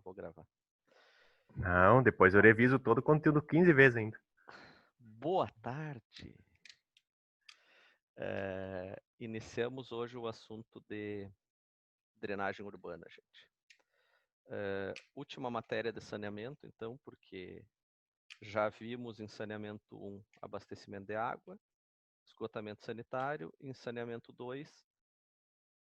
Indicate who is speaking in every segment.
Speaker 1: vou gravar.
Speaker 2: Não, depois eu reviso todo o conteúdo 15 vezes ainda.
Speaker 1: Boa tarde. Iniciamos hoje o assunto de drenagem urbana, gente. Última matéria de saneamento, então, porque já vimos em saneamento 1 abastecimento de água, esgotamento sanitário, em saneamento 2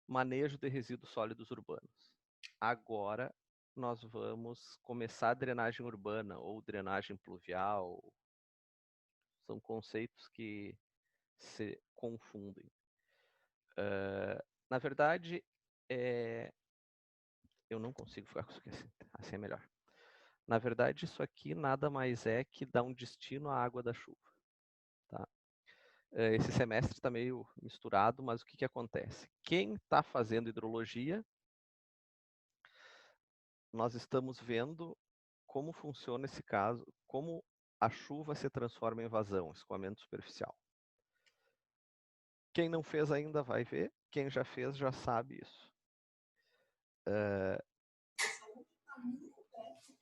Speaker 1: manejo de resíduos sólidos urbanos. Agora nós vamos começar a drenagem urbana ou drenagem pluvial. São conceitos que se confundem. Na verdade, eu não consigo ficar com isso aqui assim é melhor. Na verdade, isso aqui nada mais é que dar um destino à água da chuva. Tá? Esse semestre está meio misturado, mas o que acontece? Quem está fazendo hidrologia, nós estamos vendo como funciona esse caso, como a chuva se transforma em vazão, escoamento superficial. Quem não fez ainda vai ver, quem já fez já sabe isso.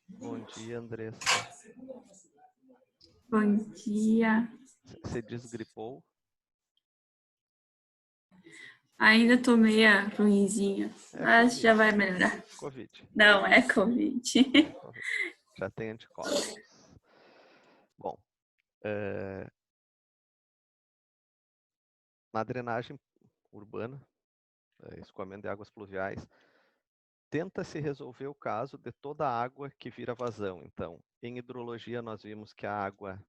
Speaker 1: Bom dia, Andressa.
Speaker 3: Bom dia.
Speaker 1: Você desgripou?
Speaker 3: Ainda tô meia ruinzinha, mas
Speaker 1: COVID.
Speaker 3: já vai melhorar.
Speaker 1: Covid.
Speaker 3: Não, é Covid.
Speaker 1: COVID. Já tem anticorpos. Bom, na drenagem urbana, escoamento de águas pluviais, tenta-se resolver o caso de toda a água que vira vazão. Então, em hidrologia nós vimos que a água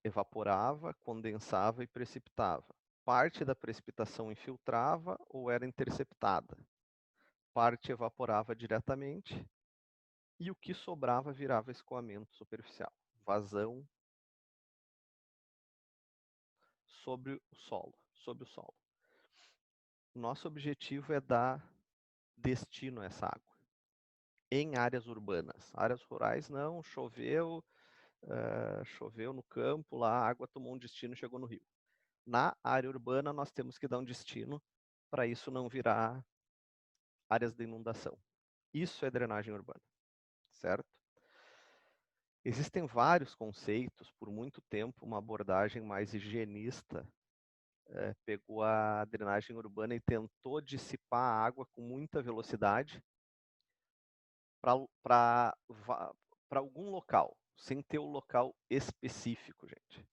Speaker 1: evaporava, condensava e precipitava. Parte da precipitação infiltrava ou era interceptada. Parte evaporava diretamente e o que sobrava virava escoamento superficial, vazão sobre o solo. Nosso objetivo é dar destino a essa água em áreas urbanas. Áreas rurais não, choveu no campo, lá a água tomou um destino e chegou no rio. Na área urbana nós temos que dar um destino para isso não virar áreas de inundação. Isso é drenagem urbana, certo? Existem vários conceitos, por muito tempo uma abordagem mais higienista pegou a drenagem urbana e tentou dissipar a água com muita velocidade para algum local, sem ter o local específico, gente.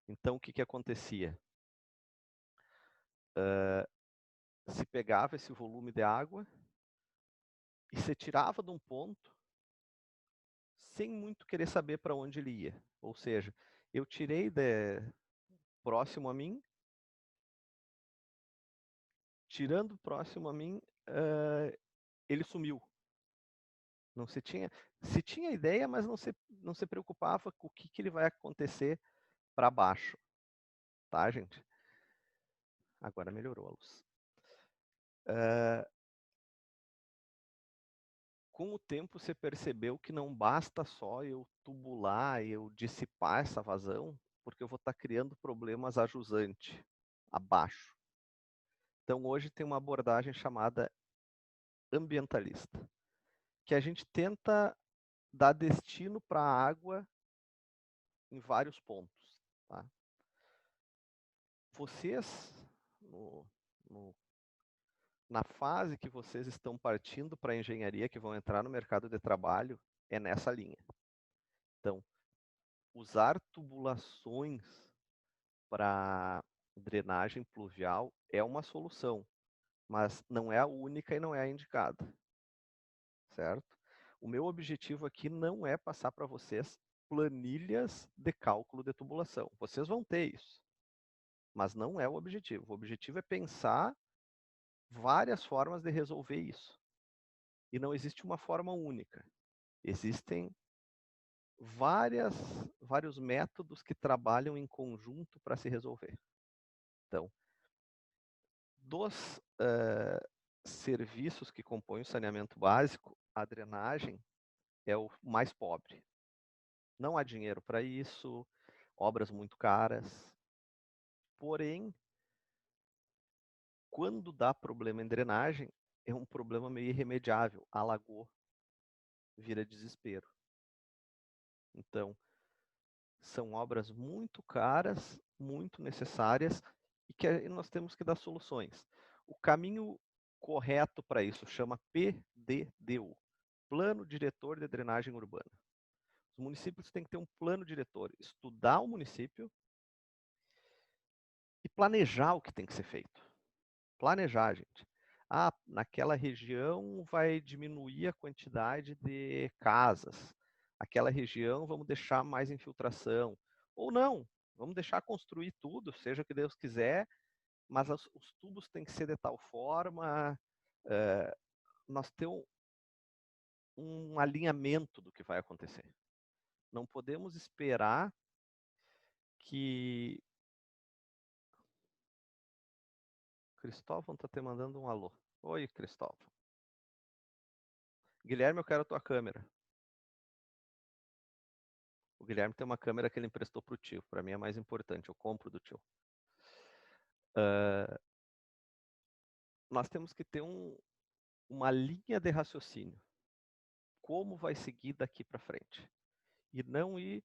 Speaker 1: Então, o que acontecia? Se pegava esse volume de água e se tirava de um ponto sem muito querer saber para onde ele ia. Ou seja, eu tirei próximo a mim, tirando próximo a mim, ele sumiu. Não se tinha ideia, mas não se preocupava com o que ele vai acontecer para baixo. Tá, gente? Agora melhorou a luz. Com o tempo você percebeu que não basta só eu tubular, eu dissipar essa vazão, porque eu vou estar criando problemas a jusante, abaixo. Então hoje tem uma abordagem chamada ambientalista, que a gente tenta dar destino para a água em vários pontos. Tá? Vocês, na fase que vocês estão partindo para a engenharia, que vão entrar no mercado de trabalho, é nessa linha. Então, usar tubulações para drenagem pluvial é uma solução, mas não é a única e não é a indicada, certo? O meu objetivo aqui não é passar para vocês planilhas de cálculo de tubulação. Vocês vão ter isso, mas não é o objetivo. O objetivo é pensar várias formas de resolver isso. E não existe uma forma única. Existem vários métodos que trabalham em conjunto para se resolver. Então, dos serviços que compõem o saneamento básico, a drenagem é o mais pobre. Não há dinheiro para isso, obras muito caras. Porém, quando dá problema em drenagem, é um problema meio irremediável. Alagou, vira desespero. Então, são obras muito caras, muito necessárias e que nós temos que dar soluções. O caminho correto para isso chama PDDU, Plano Diretor de Drenagem Urbana. Os municípios têm que ter um plano diretor, estudar o município e planejar o que tem que ser feito. Planejar, gente. Ah, naquela região vai diminuir a quantidade de casas. Aquela região vamos deixar mais infiltração. Ou não, vamos deixar construir tudo, seja o que Deus quiser, mas os tubos têm que ser de tal forma, nós temos um alinhamento do que vai acontecer. Não podemos esperar que... Cristóvão está te mandando um alô. Oi, Cristóvão. Guilherme, eu quero a tua câmera. O Guilherme tem uma câmera que ele emprestou para o tio. Para mim é mais importante, eu compro do tio. Nós temos que ter uma linha de raciocínio. Como vai seguir daqui para frente? E não ir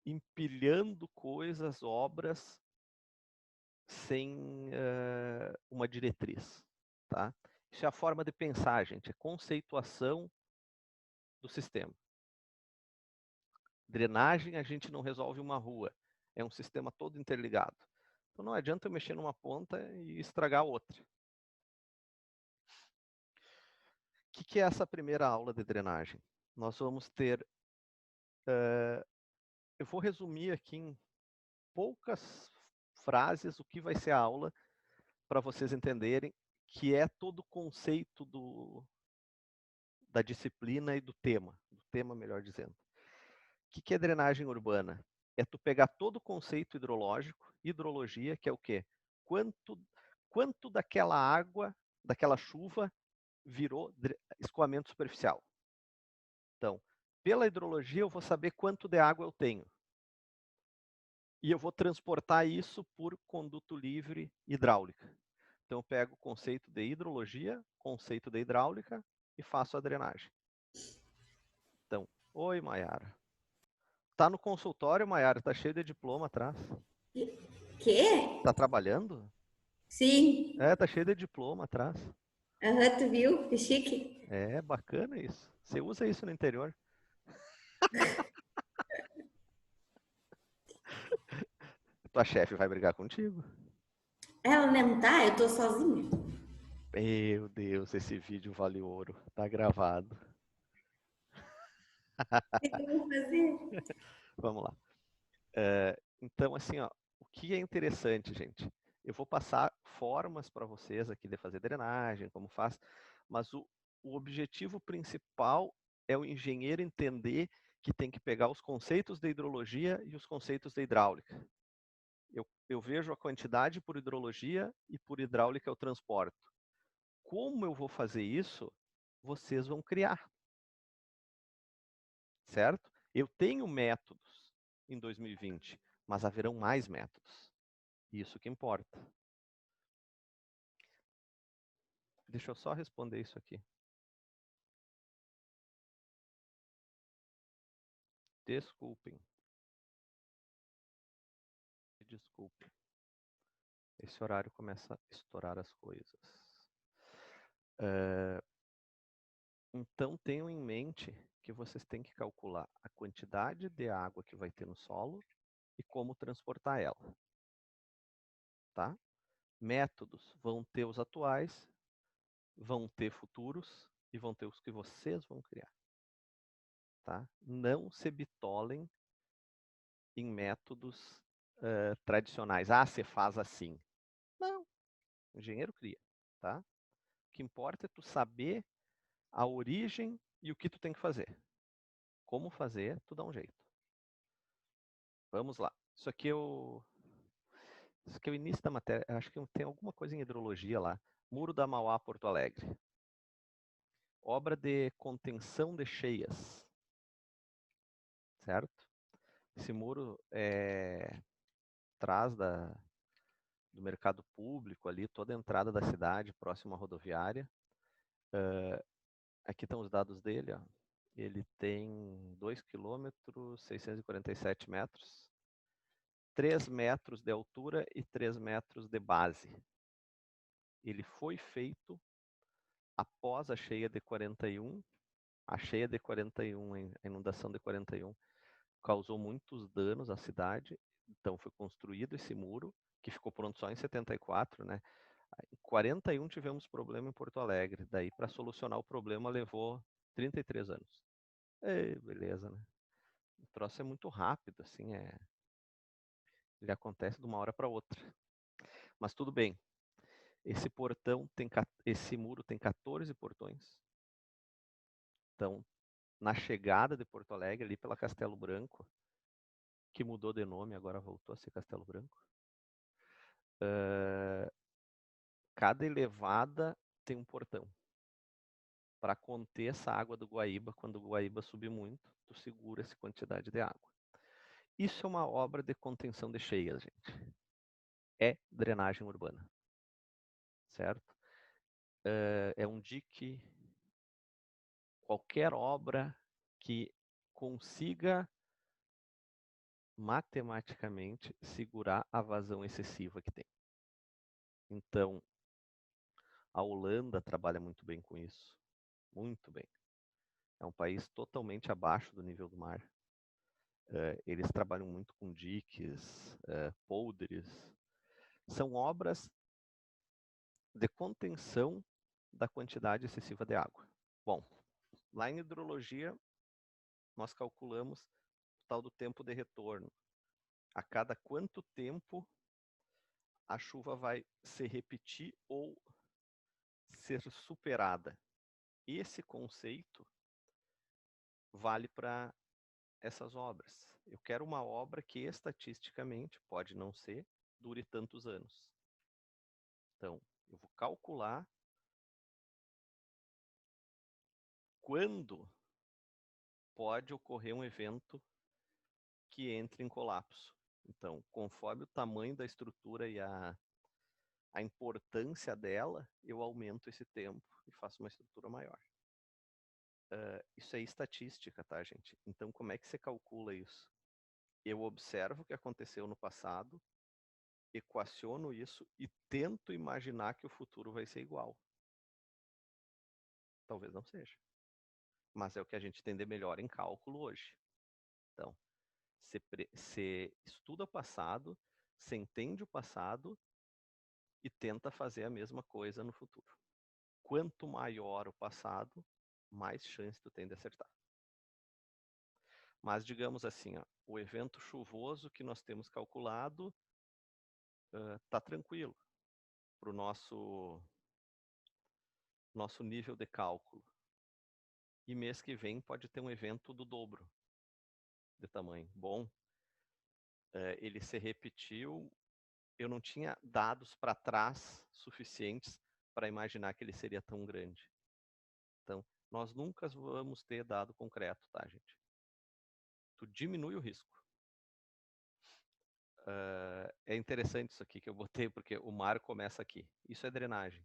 Speaker 1: empilhando coisas, obras, sem uma diretriz. Tá? Isso é a forma de pensar, gente. É conceituação do sistema. Drenagem, a gente não resolve uma rua. É um sistema todo interligado. Então não adianta eu mexer numa ponta e estragar a outra. O que é essa primeira aula de drenagem? Nós vamos ter... eu vou resumir aqui em poucas frases o que vai ser a aula para vocês entenderem que é todo o conceito da disciplina e do tema melhor dizendo. O que é drenagem urbana? É tu pegar todo o conceito hidrológico, hidrologia, que é o quê? Quanto daquela água, daquela chuva, virou escoamento superficial. Então, pela hidrologia eu vou saber quanto de água eu tenho. E eu vou transportar isso por conduto livre hidráulica. Então eu pego o conceito de hidrologia, conceito de hidráulica e faço a drenagem. Então, oi Maiara. Tá no consultório, Maiara? Tá cheio de diploma atrás.
Speaker 3: Quê?
Speaker 1: Tá trabalhando?
Speaker 3: Sim.
Speaker 1: É, tá cheio de diploma atrás.
Speaker 3: Aham, tu viu? Que chique.
Speaker 1: É, bacana isso. Você usa isso no interior. Tua chefe vai brigar contigo.
Speaker 3: Ela não tá? Eu tô sozinha.
Speaker 1: Meu Deus, esse vídeo vale ouro. Tá gravado.
Speaker 3: O que eu vou fazer?
Speaker 1: Vamos lá. Então, assim, ó, o que é interessante, gente? Eu vou passar formas para vocês aqui de fazer drenagem, como faz, mas o objetivo principal é o engenheiro entender que tem que pegar os conceitos da hidrologia e os conceitos da hidráulica. Eu vejo a quantidade por hidrologia e por hidráulica eu transporto. Como eu vou fazer isso, vocês vão criar. Certo? Eu tenho métodos em 2020, mas haverão mais métodos. Isso que importa. Deixa eu só responder isso aqui. Desculpem. Desculpem. Esse horário começa a estourar as coisas. Então tenham em mente que vocês têm que calcular a quantidade de água que vai ter no solo e como transportar ela. Tá? Métodos vão ter os atuais, vão ter futuros e vão ter os que vocês vão criar. Tá? Não se bitolem em métodos tradicionais. Ah, você faz assim. Não, o engenheiro cria. Tá? O que importa é tu saber a origem e o que tu tem que fazer. Como fazer, tu dá um jeito. Vamos lá. Isso aqui é o início da matéria. Acho que tem alguma coisa em hidrologia lá. Muro da Mauá, Porto Alegre. Obra de contenção de cheias. Certo? Esse muro é atrás do mercado público ali, toda a entrada da cidade, próximo à rodoviária. Aqui estão os dados dele, ó. Ele tem 2 km, 647 metros, 3 metros de altura e 3 metros de base. Ele foi feito após a cheia de 41. A cheia de 41, a inundação de 41, causou muitos danos à cidade. Então foi construído esse muro, que ficou pronto só em 74, né? Em 41 tivemos problema em Porto Alegre. Daí, para solucionar o problema, levou 33 anos. Beleza, né? O troço é muito rápido, assim, ele acontece de uma hora para outra. Mas tudo bem. Esse muro tem 14 portões. Então, na chegada de Porto Alegre, ali pela Castelo Branco, que mudou de nome, agora voltou a ser Castelo Branco, cada elevada tem um portão. Para conter essa água do Guaíba, quando o Guaíba subir muito, tu segura essa quantidade de água. Isso é uma obra de contenção de cheias, gente. É drenagem urbana. Certo? É um dique. Qualquer obra que consiga matematicamente segurar a vazão excessiva que tem. Então, a Holanda trabalha muito bem com isso. Muito bem. É um país totalmente abaixo do nível do mar. Eles trabalham muito com diques, polders. São obras de contenção da quantidade excessiva de água. Bom, lá em hidrologia, nós calculamos o tal do tempo de retorno. A cada quanto tempo a chuva vai se repetir ou ser superada. Esse conceito vale para essas obras. Eu quero uma obra que estatisticamente, pode não ser, dure tantos anos. Então, eu vou calcular quando pode ocorrer um evento que entre em colapso. Então, conforme o tamanho da estrutura e a importância dela, eu aumento esse tempo e faço uma estrutura maior. Isso é estatística, tá, gente? Então, como é que você calcula isso? Eu observo o que aconteceu no passado, equaciono isso e tento imaginar que o futuro vai ser igual. Talvez não seja. Mas é o que a gente entende melhor em cálculo hoje. Então, você estuda o passado, você entende o passado e tenta fazer a mesma coisa no futuro. Quanto maior o passado, mais chance tu tem de acertar. Mas digamos assim, ó, o evento chuvoso que nós temos calculado está tranquilo para o nosso nível de cálculo. E mês que vem pode ter um evento do dobro de tamanho. Bom, ele se repetiu. Eu não tinha dados para trás suficientes para imaginar que ele seria tão grande. Então, nós nunca vamos ter dado concreto, tá, gente? Tu diminui o risco. É interessante isso aqui que eu botei, porque o mar começa aqui. Isso é drenagem.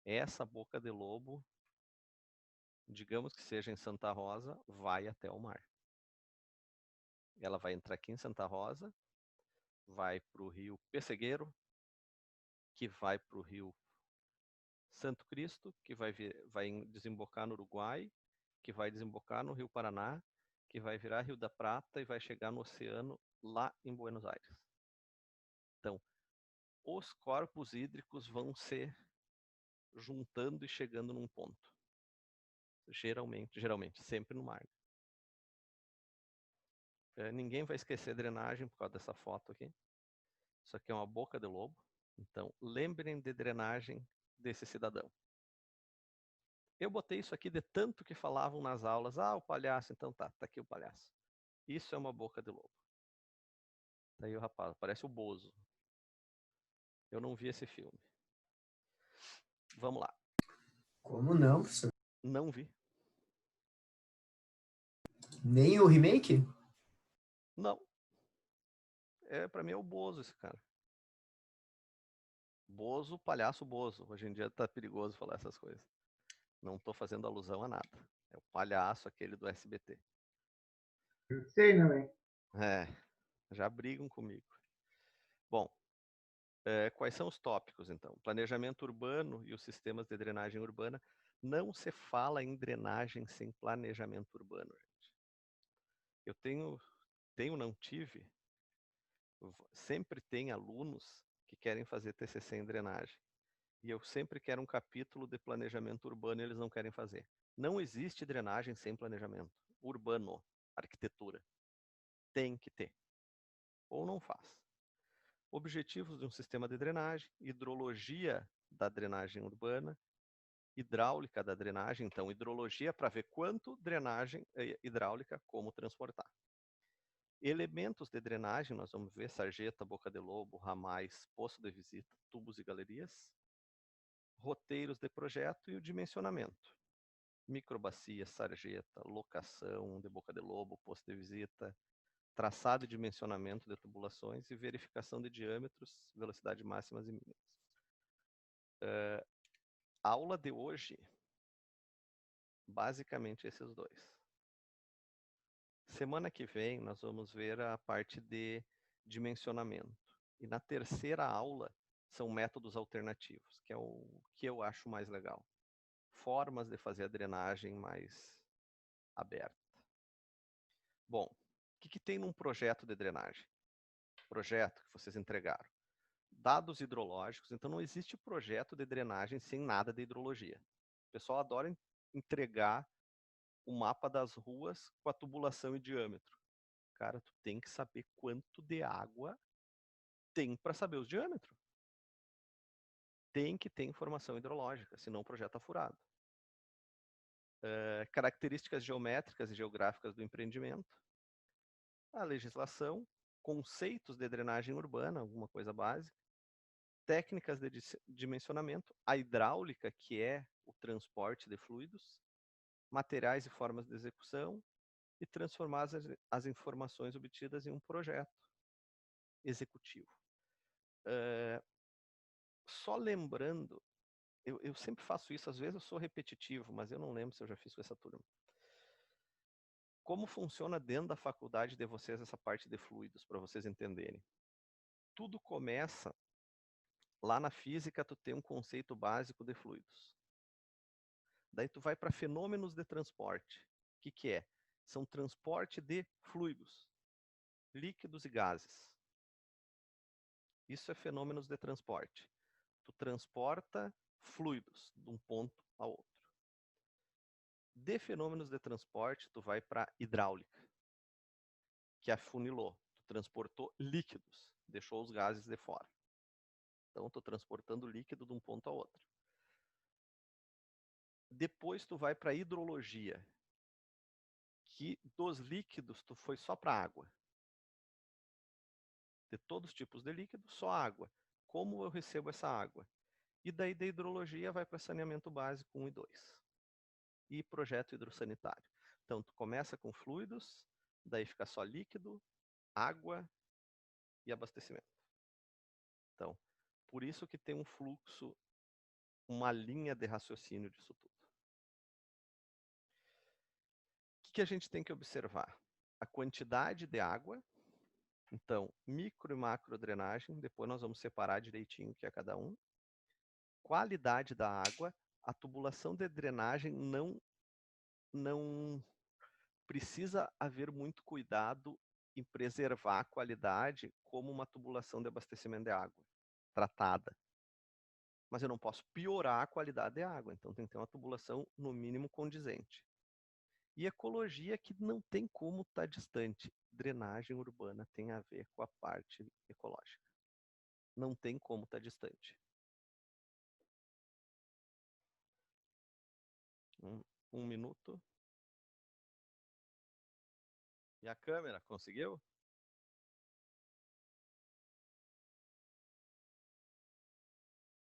Speaker 1: Essa boca de lobo, digamos que seja em Santa Rosa, vai até o mar. Ela vai entrar aqui em Santa Rosa, vai para o rio Pessegueiro, que vai para o rio Santo Cristo, que vai desembocar no Uruguai, que vai desembocar no rio Paraná, que vai virar Rio da Prata e vai chegar no oceano lá em Buenos Aires. Então, os corpos hídricos vão se juntando e chegando num ponto. Geralmente, sempre no mar. Ninguém vai esquecer drenagem por causa dessa foto aqui. Isso aqui é uma boca de lobo. Então, lembrem de drenagem desse cidadão. Eu botei isso aqui de tanto que falavam nas aulas. Ah, o palhaço, então tá aqui o palhaço. Isso é uma boca de lobo. Tá aí o rapaz, parece o Bozo. Eu não vi esse filme. Vamos lá.
Speaker 4: Como não, professor?
Speaker 1: Não vi.
Speaker 4: Nem o remake?
Speaker 1: Não. Pra mim é o Bozo esse cara. Bozo, palhaço Bozo. Hoje em dia tá perigoso falar essas coisas. Não estou fazendo alusão a nada. É o palhaço aquele do SBT.
Speaker 5: Eu sei, não é?
Speaker 1: É, já brigam comigo. Bom, quais são os tópicos, então? Planejamento urbano e os sistemas de drenagem urbana. Não se fala em drenagem sem planejamento urbano, gente. Eu não tive, sempre tem alunos que querem fazer TCC em drenagem. E eu sempre quero um capítulo de planejamento urbano e eles não querem fazer. Não existe drenagem sem planejamento urbano, arquitetura. Tem que ter. Ou não faz. Objetivos de um sistema de drenagem, hidrologia da drenagem urbana, hidráulica da drenagem, então hidrologia para ver quanto drenagem hidráulica, como transportar. Elementos de drenagem, nós vamos ver sarjeta, boca de lobo, ramais, poço de visita, tubos e galerias. Roteiros de projeto e o dimensionamento. Microbacia, sarjeta, locação de boca de lobo, poço de visita, traçado e dimensionamento de tubulações e verificação de diâmetros, velocidade máximas e mínimas. A aula de hoje, basicamente esses dois. Semana que vem nós vamos ver a parte de dimensionamento. E na terceira aula são métodos alternativos, que é o que eu acho mais legal. Formas de fazer a drenagem mais aberta. Bom, o que tem num projeto de drenagem? Projeto que vocês entregaram. Dados hidrológicos, então não existe projeto de drenagem sem nada de hidrologia. O pessoal adora entregar o mapa das ruas com a tubulação e diâmetro. Cara, tu tem que saber quanto de água tem para saber os diâmetros. Tem que ter informação hidrológica, senão o projeto está furado. Características geométricas e geográficas do empreendimento. A legislação, conceitos de drenagem urbana, alguma coisa básica. Técnicas de dimensionamento, a hidráulica, que é o transporte de fluidos, materiais e formas de execução, e transformar as informações obtidas em um projeto executivo. Só lembrando, eu sempre faço isso, às vezes eu sou repetitivo, mas eu não lembro se eu já fiz com essa turma. Como funciona dentro da faculdade de vocês essa parte de fluidos, para vocês entenderem? Tudo começa, lá na física tu tem um conceito básico de fluidos. Daí tu vai para fenômenos de transporte. O que é? São transporte de fluidos, líquidos e gases. Isso é fenômenos de transporte. Tu transporta fluidos de um ponto a outro. De fenômenos de transporte, tu vai para hidráulica, que afunilou. Tu transportou líquidos, deixou os gases de fora. Então, tu transportando líquido de um ponto a outro. Depois, tu vai para hidrologia, que dos líquidos, tu foi só para água. De todos os tipos de líquido, só água. Como eu recebo essa água? E daí, da hidrologia, vai para saneamento básico 1 e 2. E projeto hidrossanitário. Então, tu começa com fluidos, daí fica só líquido, água e abastecimento. Então, por isso que tem um fluxo, uma linha de raciocínio disso tudo. O que a gente tem que observar? A quantidade de água. Então, micro e macro drenagem, depois nós vamos separar direitinho o que é cada um. Qualidade da água, a tubulação de drenagem não precisa haver muito cuidado em preservar a qualidade como uma tubulação de abastecimento de água tratada. Mas eu não posso piorar a qualidade de água, então tem que ter uma tubulação no mínimo condizente. E ecologia que não tem como estar distante. Drenagem urbana tem a ver com a parte ecológica. Não tem como estar distante. Um minuto. E a câmera, conseguiu?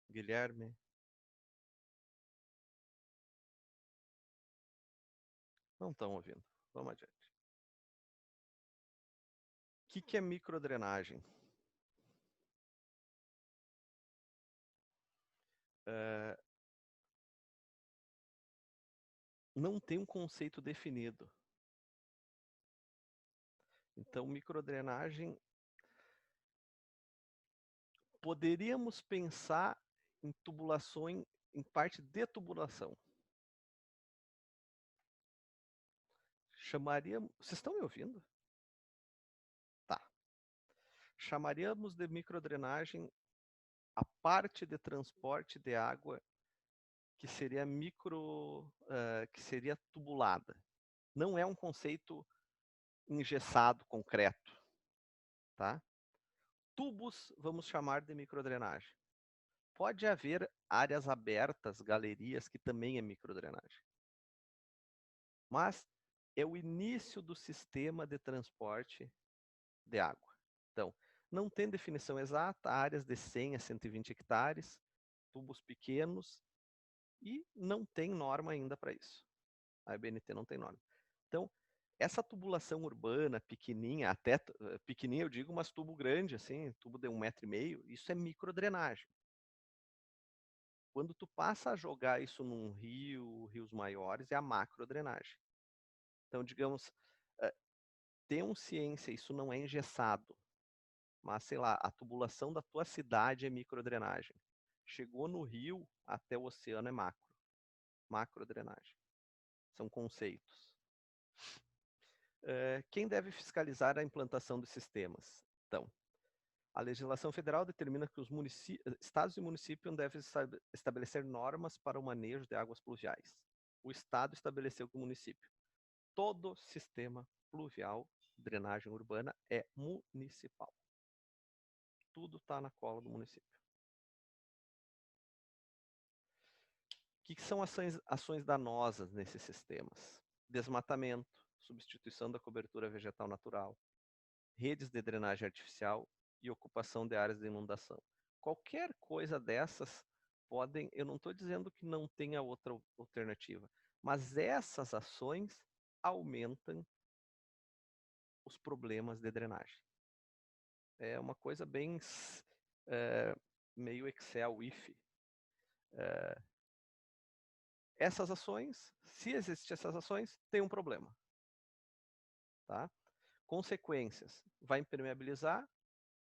Speaker 1: Guilherme? Não estão ouvindo. Vamos adiante. O que é microdrenagem? não tem um conceito definido. Então, microdrenagem, poderíamos pensar em tubulações, em parte de tubulação. Vocês estão me ouvindo? Tá. Chamaríamos de microdrenagem a parte de transporte de água que seria que seria tubulada. Não é um conceito engessado, concreto, tá? Tubos, vamos chamar de microdrenagem. Pode haver áreas abertas, galerias, que também é microdrenagem. Mas é o início do sistema de transporte de água. Então, não tem definição exata, áreas de 100 a 120 hectares, tubos pequenos, e não tem norma ainda para isso. A EBNT não tem norma. Então, essa tubulação urbana, pequenininha, até pequenininha eu digo, mas tubo grande, assim, tubo de 1,5 m, isso é microdrenagem. Quando tu passa a jogar isso num rio, rios maiores, é a macrodrenagem. Então, digamos, tem ciência, isso não é engessado, mas, sei lá, a tubulação da tua cidade é microdrenagem. Chegou no rio, até o oceano é macrodrenagem. São conceitos. Quem deve fiscalizar a implantação dos sistemas? Então, a legislação federal determina que os estados e municípios devem estabelecer normas para o manejo de águas pluviais. O estado estabeleceu com o município. Todo sistema pluvial, drenagem urbana, é municipal. Tudo está na cola do município. O que são ações danosas nesses sistemas? Desmatamento, substituição da cobertura vegetal natural, redes de drenagem artificial e ocupação de áreas de inundação. Qualquer coisa dessas podem, eu não estou dizendo que não tenha outra alternativa, mas essas ações aumentam os problemas de drenagem. É uma coisa bem meio Excel, if. Essas ações, se existem essas ações, tem um problema. Tá? Consequências, vai impermeabilizar,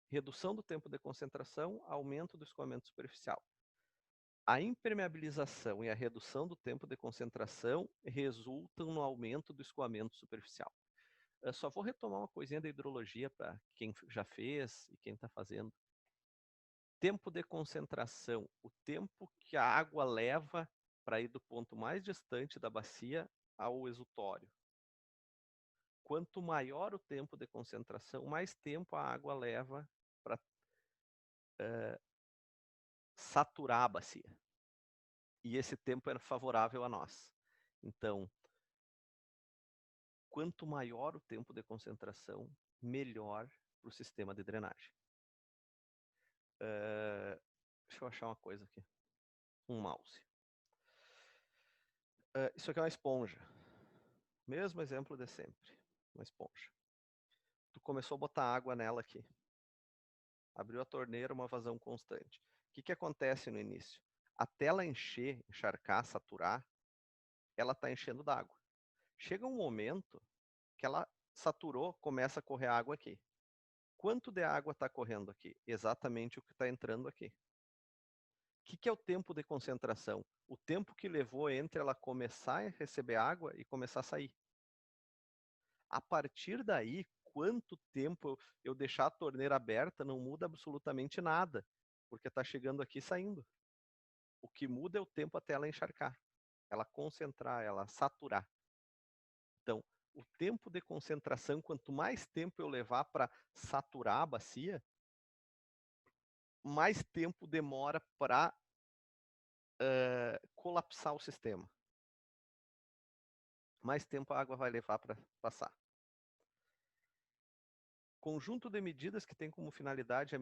Speaker 1: redução do tempo de concentração, aumento do escoamento superficial. A impermeabilização e a redução do tempo de concentração resultam no aumento do escoamento superficial. Eu só vou retomar uma coisinha da hidrologia para quem já fez e quem está fazendo. Tempo de concentração, o tempo que a água leva para ir do ponto mais distante da bacia ao exutório. Quanto maior o tempo de concentração, mais tempo a água leva para saturar a bacia. E esse tempo é favorável a nós. Então, quanto maior o tempo de concentração, melhor para o sistema de drenagem. Deixa eu achar uma coisa aqui. Um mouse. Isso aqui é uma esponja. Mesmo exemplo de sempre. Uma esponja. Tu começou a botar água nela aqui. Abriu a torneira, uma vazão constante. O que acontece no início? Até ela encher, encharcar, saturar, ela está enchendo d'água. Chega um momento que ela saturou, começa a correr água aqui. Quanto de água está correndo aqui? Exatamente o que está entrando aqui. O que é o tempo de concentração? O tempo que levou entre ela começar a receber água e começar a sair. A partir daí, quanto tempo eu deixar a torneira aberta não muda absolutamente nada, porque está chegando aqui e saindo. O que muda é o tempo até ela encharcar, ela concentrar, ela saturar. Então, o tempo de concentração, quanto mais tempo eu levar para saturar a bacia, mais tempo demora para colapsar o sistema. Mais tempo a água vai levar para passar. Conjunto de medidas que tem como finalidade a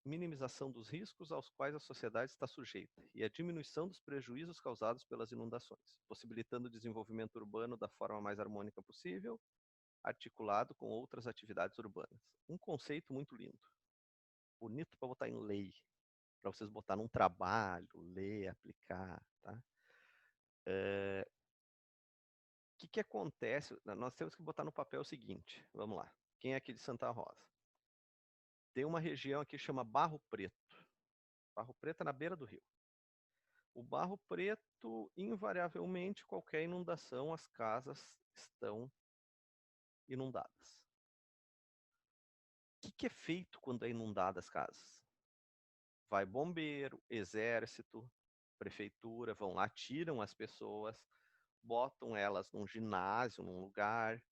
Speaker 1: minimização dos riscos aos quais a sociedade está sujeita e a diminuição dos prejuízos causados pelas inundações, possibilitando o desenvolvimento urbano da forma mais harmônica possível, articulado com outras atividades urbanas. Um conceito muito lindo. Bonito para botar em lei, para vocês botar num trabalho, ler, aplicar, tá? que acontece? Nós temos que botar no papel o seguinte, vamos lá. Quem é aqui de Santa Rosa? Tem uma região aqui que chama Barro Preto. Barro Preto é na beira do rio. O Barro Preto, invariavelmente, qualquer inundação, as casas estão inundadas. O que é feito quando é inundada as casas? Vai bombeiro, exército, prefeitura, vão lá, tiram as pessoas, botam elas num ginásio, num lugar,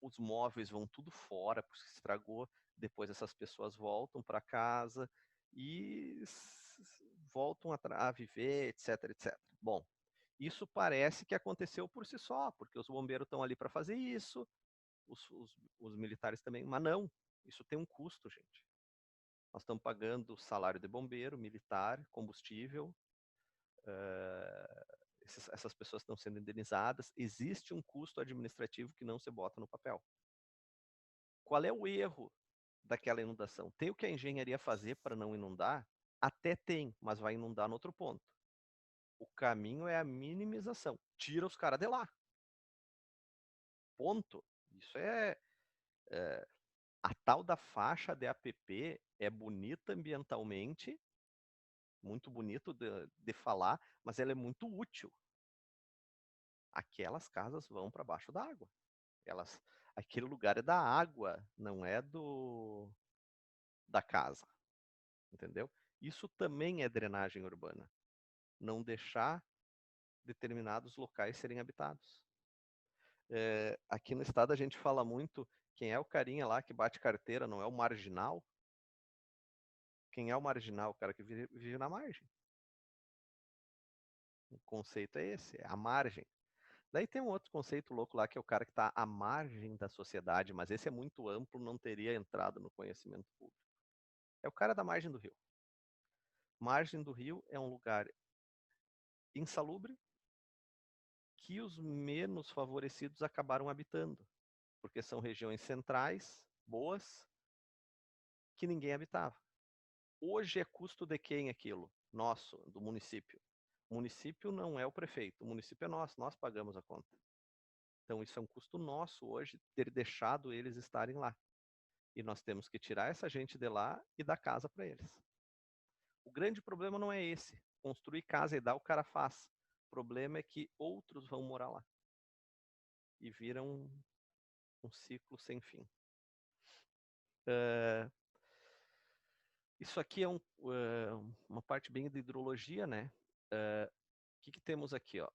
Speaker 1: os móveis vão tudo fora, porque se estragou, depois essas pessoas voltam para casa e voltam a viver, etc, etc. Bom, isso parece que aconteceu por si só, porque os bombeiros estão ali para fazer isso, os militares também, mas não, isso tem um custo, gente. Nós estamos pagando salário de bombeiro, militar, combustível, essas pessoas estão sendo indenizadas, existe um custo administrativo que não se bota no papel. Qual é o erro daquela inundação? Tem o que a engenharia fazer para não inundar? Até tem, mas vai inundar no outro ponto. O caminho é a minimização. Tira os caras de lá. Ponto. Isso é a tal da faixa de APP é bonita ambientalmente, muito bonito de falar, mas ela é muito útil. Aquelas casas vão para baixo d'água. Aquele lugar é da água, não é da casa. Entendeu? Isso também é drenagem urbana. Não deixar determinados locais serem habitados. Aqui no estado a gente fala muito, quem é o carinha lá que bate carteira, não é o marginal? Quem é o marginal? O cara que vive na margem. O conceito é esse, é a margem. Daí tem um outro conceito louco lá, que é o cara que está à margem da sociedade, mas esse é muito amplo, não teria entrado no conhecimento público. É o cara da margem do rio. Margem do rio é um lugar insalubre que os menos favorecidos acabaram habitando, porque são regiões centrais, boas, que ninguém habitava. Hoje é custo de quem aquilo? Nosso, do município. O município não é o prefeito, o município é nosso, nós pagamos a conta. Então isso é um custo nosso hoje, ter deixado eles estarem lá. E nós temos que tirar essa gente de lá e dar casa para eles. O grande problema não é esse. Construir casa e dar, o cara faz. O problema é que outros vão morar lá. E viram um ciclo sem fim. Isso aqui é uma parte bem de hidrologia, né? O que temos aqui? Ó?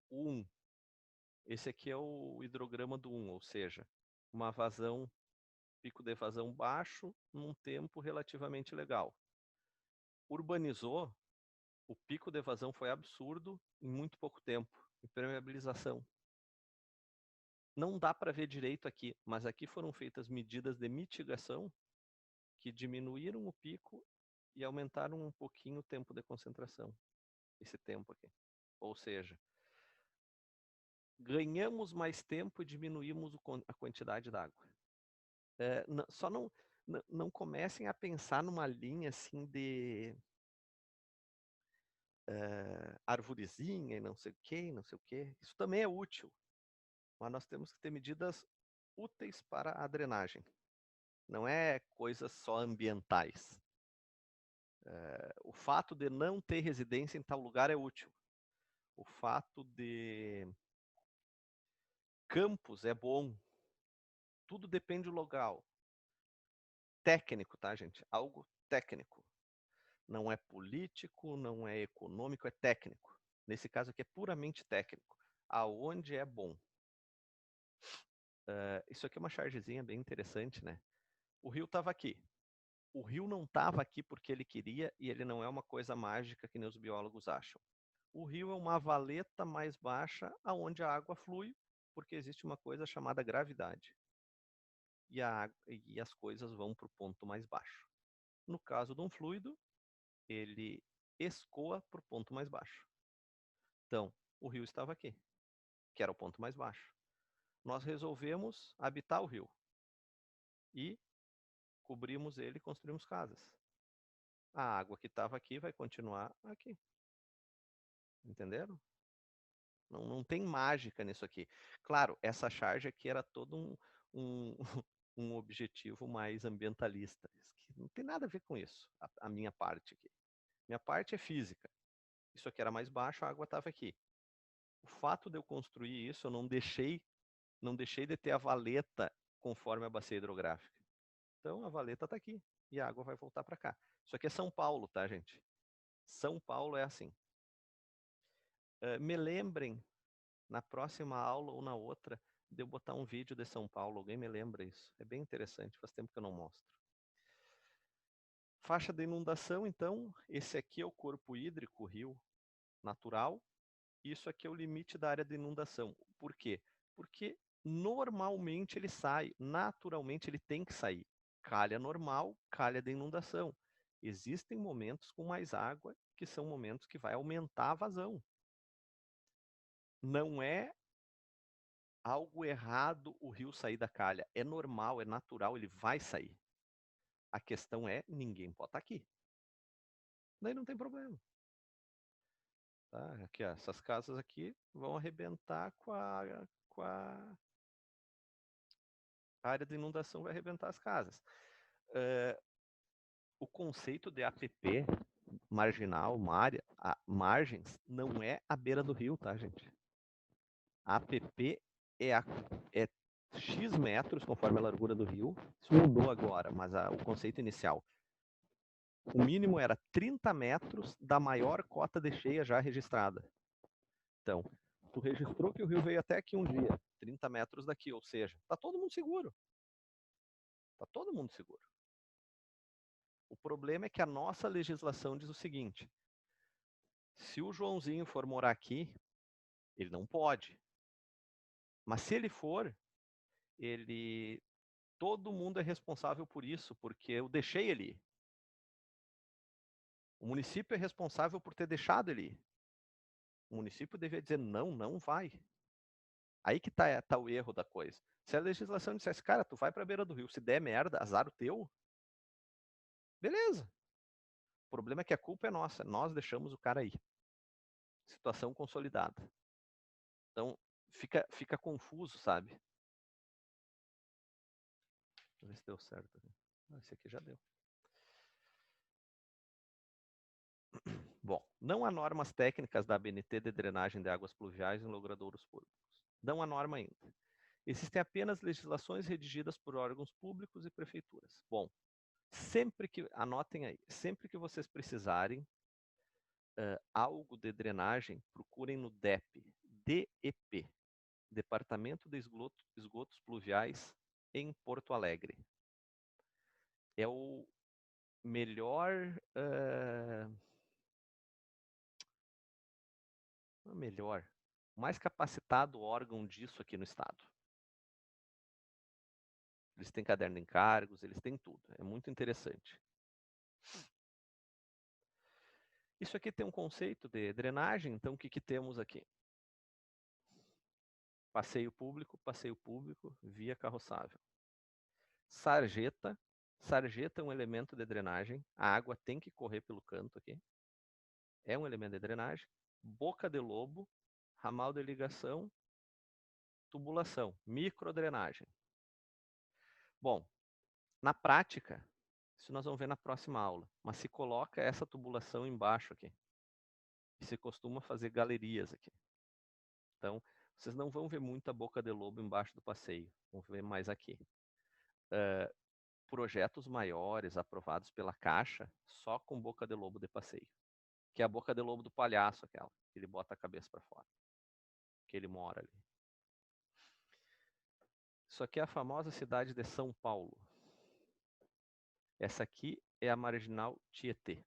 Speaker 1: O 1. Esse aqui é o hidrograma do 1, ou seja, uma vazão, pico de vazão baixo, num tempo relativamente legal. Urbanizou, o pico de vazão foi absurdo em muito pouco tempo. Impermeabilização. Não dá para ver direito aqui, mas aqui foram feitas medidas de mitigação que diminuíram o pico e aumentaram um pouquinho o tempo de concentração. Esse tempo aqui. Ou seja, ganhamos mais tempo e diminuímos a quantidade d'água. Só não comecem a pensar numa linha assim de arvorezinha e não sei o que, não sei o que. Isso também é útil, mas nós temos que ter medidas úteis para a drenagem. Não é coisas só ambientais. O fato de não ter residência em tal lugar é útil. O fato de campos é bom. Tudo depende do local. Técnico, tá, gente? Algo técnico. Não é político, não é econômico, é técnico. Nesse caso aqui é puramente técnico. Aonde é bom. Isso aqui é uma chargezinha bem interessante, né? O rio estava aqui. O rio não estava aqui porque ele queria e ele não é uma coisa mágica que nem os biólogos acham. O rio é uma valeta mais baixa aonde a água flui, porque existe uma coisa chamada gravidade. E as coisas vão para o ponto mais baixo. No caso de um fluido, ele escoa para o ponto mais baixo. Então, o rio estava aqui, que era o ponto mais baixo. Nós resolvemos habitar o rio e cobrimos ele e construímos casas. A água que estava aqui vai continuar aqui. Entenderam? Não tem mágica nisso aqui. Claro, essa charge aqui era todo um, um objetivo mais ambientalista, que não tem nada a ver com isso, a minha parte aqui. Minha parte é física. Isso aqui era mais baixo, a água estava aqui. O fato de eu construir isso, eu não deixei de ter a valeta conforme a bacia hidrográfica. Então, a valeta está aqui e a água vai voltar para cá. Isso aqui é São Paulo, tá, gente? São Paulo é assim. Me lembrem, na próxima aula ou na outra, de eu botar um vídeo de São Paulo. Alguém me lembra isso? É bem interessante, faz tempo que eu não mostro. Faixa de inundação, então, esse aqui é o corpo hídrico, o rio natural. Isso aqui é o limite da área de inundação. Por quê? Porque normalmente ele sai, naturalmente ele tem que sair. Calha normal, calha de inundação. Existem momentos com mais água, que são momentos que vai aumentar a vazão. Não é algo errado o rio sair da calha. É normal, é natural, ele vai sair. A questão é, ninguém pode estar aqui. Daí não tem problema. Tá? Aqui, ó, essas casas aqui vão arrebentar com a área de inundação, vai arrebentar as casas. O conceito de APP, marginal, margens, não é a beira do rio, tá, gente? A APP é X metros, conforme a largura do rio. Isso mudou agora, mas o conceito inicial. O mínimo era 30 metros da maior cota de cheia já registrada. Então, tu registrou que o rio veio até aqui um dia, 30 metros daqui, ou seja, tá todo mundo seguro. Tá todo mundo seguro. O problema é que a nossa legislação diz o seguinte: se o Joãozinho for morar aqui, ele não pode. Mas se ele for, todo mundo é responsável por isso, porque eu deixei ele ir. O município é responsável por ter deixado ele ir. O município deveria dizer, não vai. Aí que tá o erro da coisa. Se a legislação dissesse, cara, tu vai pra beira do rio, se der merda, azar o teu, beleza. O problema é que a culpa é nossa, nós deixamos o cara ir. Situação consolidada. Então, fica confuso, sabe? Deixa eu ver se deu certo. Esse aqui já deu. Bom, não há normas técnicas da ABNT de drenagem de águas pluviais em logradouros públicos. Não há norma ainda. Existem apenas legislações redigidas por órgãos públicos e prefeituras. Bom, anotem aí, sempre que vocês precisarem algo de drenagem, procurem no DEP, DEP, Departamento de Esgotos Pluviais em Porto Alegre. É o melhor... mais capacitado órgão disso aqui no estado. Eles têm caderno de encargos, eles têm tudo. É muito interessante. Isso aqui tem um conceito de drenagem, então o que temos aqui? Passeio público, via carroçável. Sarjeta é um elemento de drenagem, a água tem que correr pelo canto aqui. É um elemento de drenagem. Boca de lobo, ramal de ligação, tubulação, microdrenagem. Bom, na prática, isso nós vamos ver na próxima aula, mas se coloca essa tubulação embaixo aqui. E se costuma fazer galerias aqui. Então, vocês não vão ver muita boca de lobo embaixo do passeio, vão ver mais aqui. Projetos maiores aprovados pela Caixa, só com boca de lobo de passeio. Que é a boca de lobo do palhaço, aquela. Que ele bota a cabeça para fora. Que ele mora ali. Isso aqui é a famosa cidade de São Paulo. Essa aqui é a Marginal Tietê.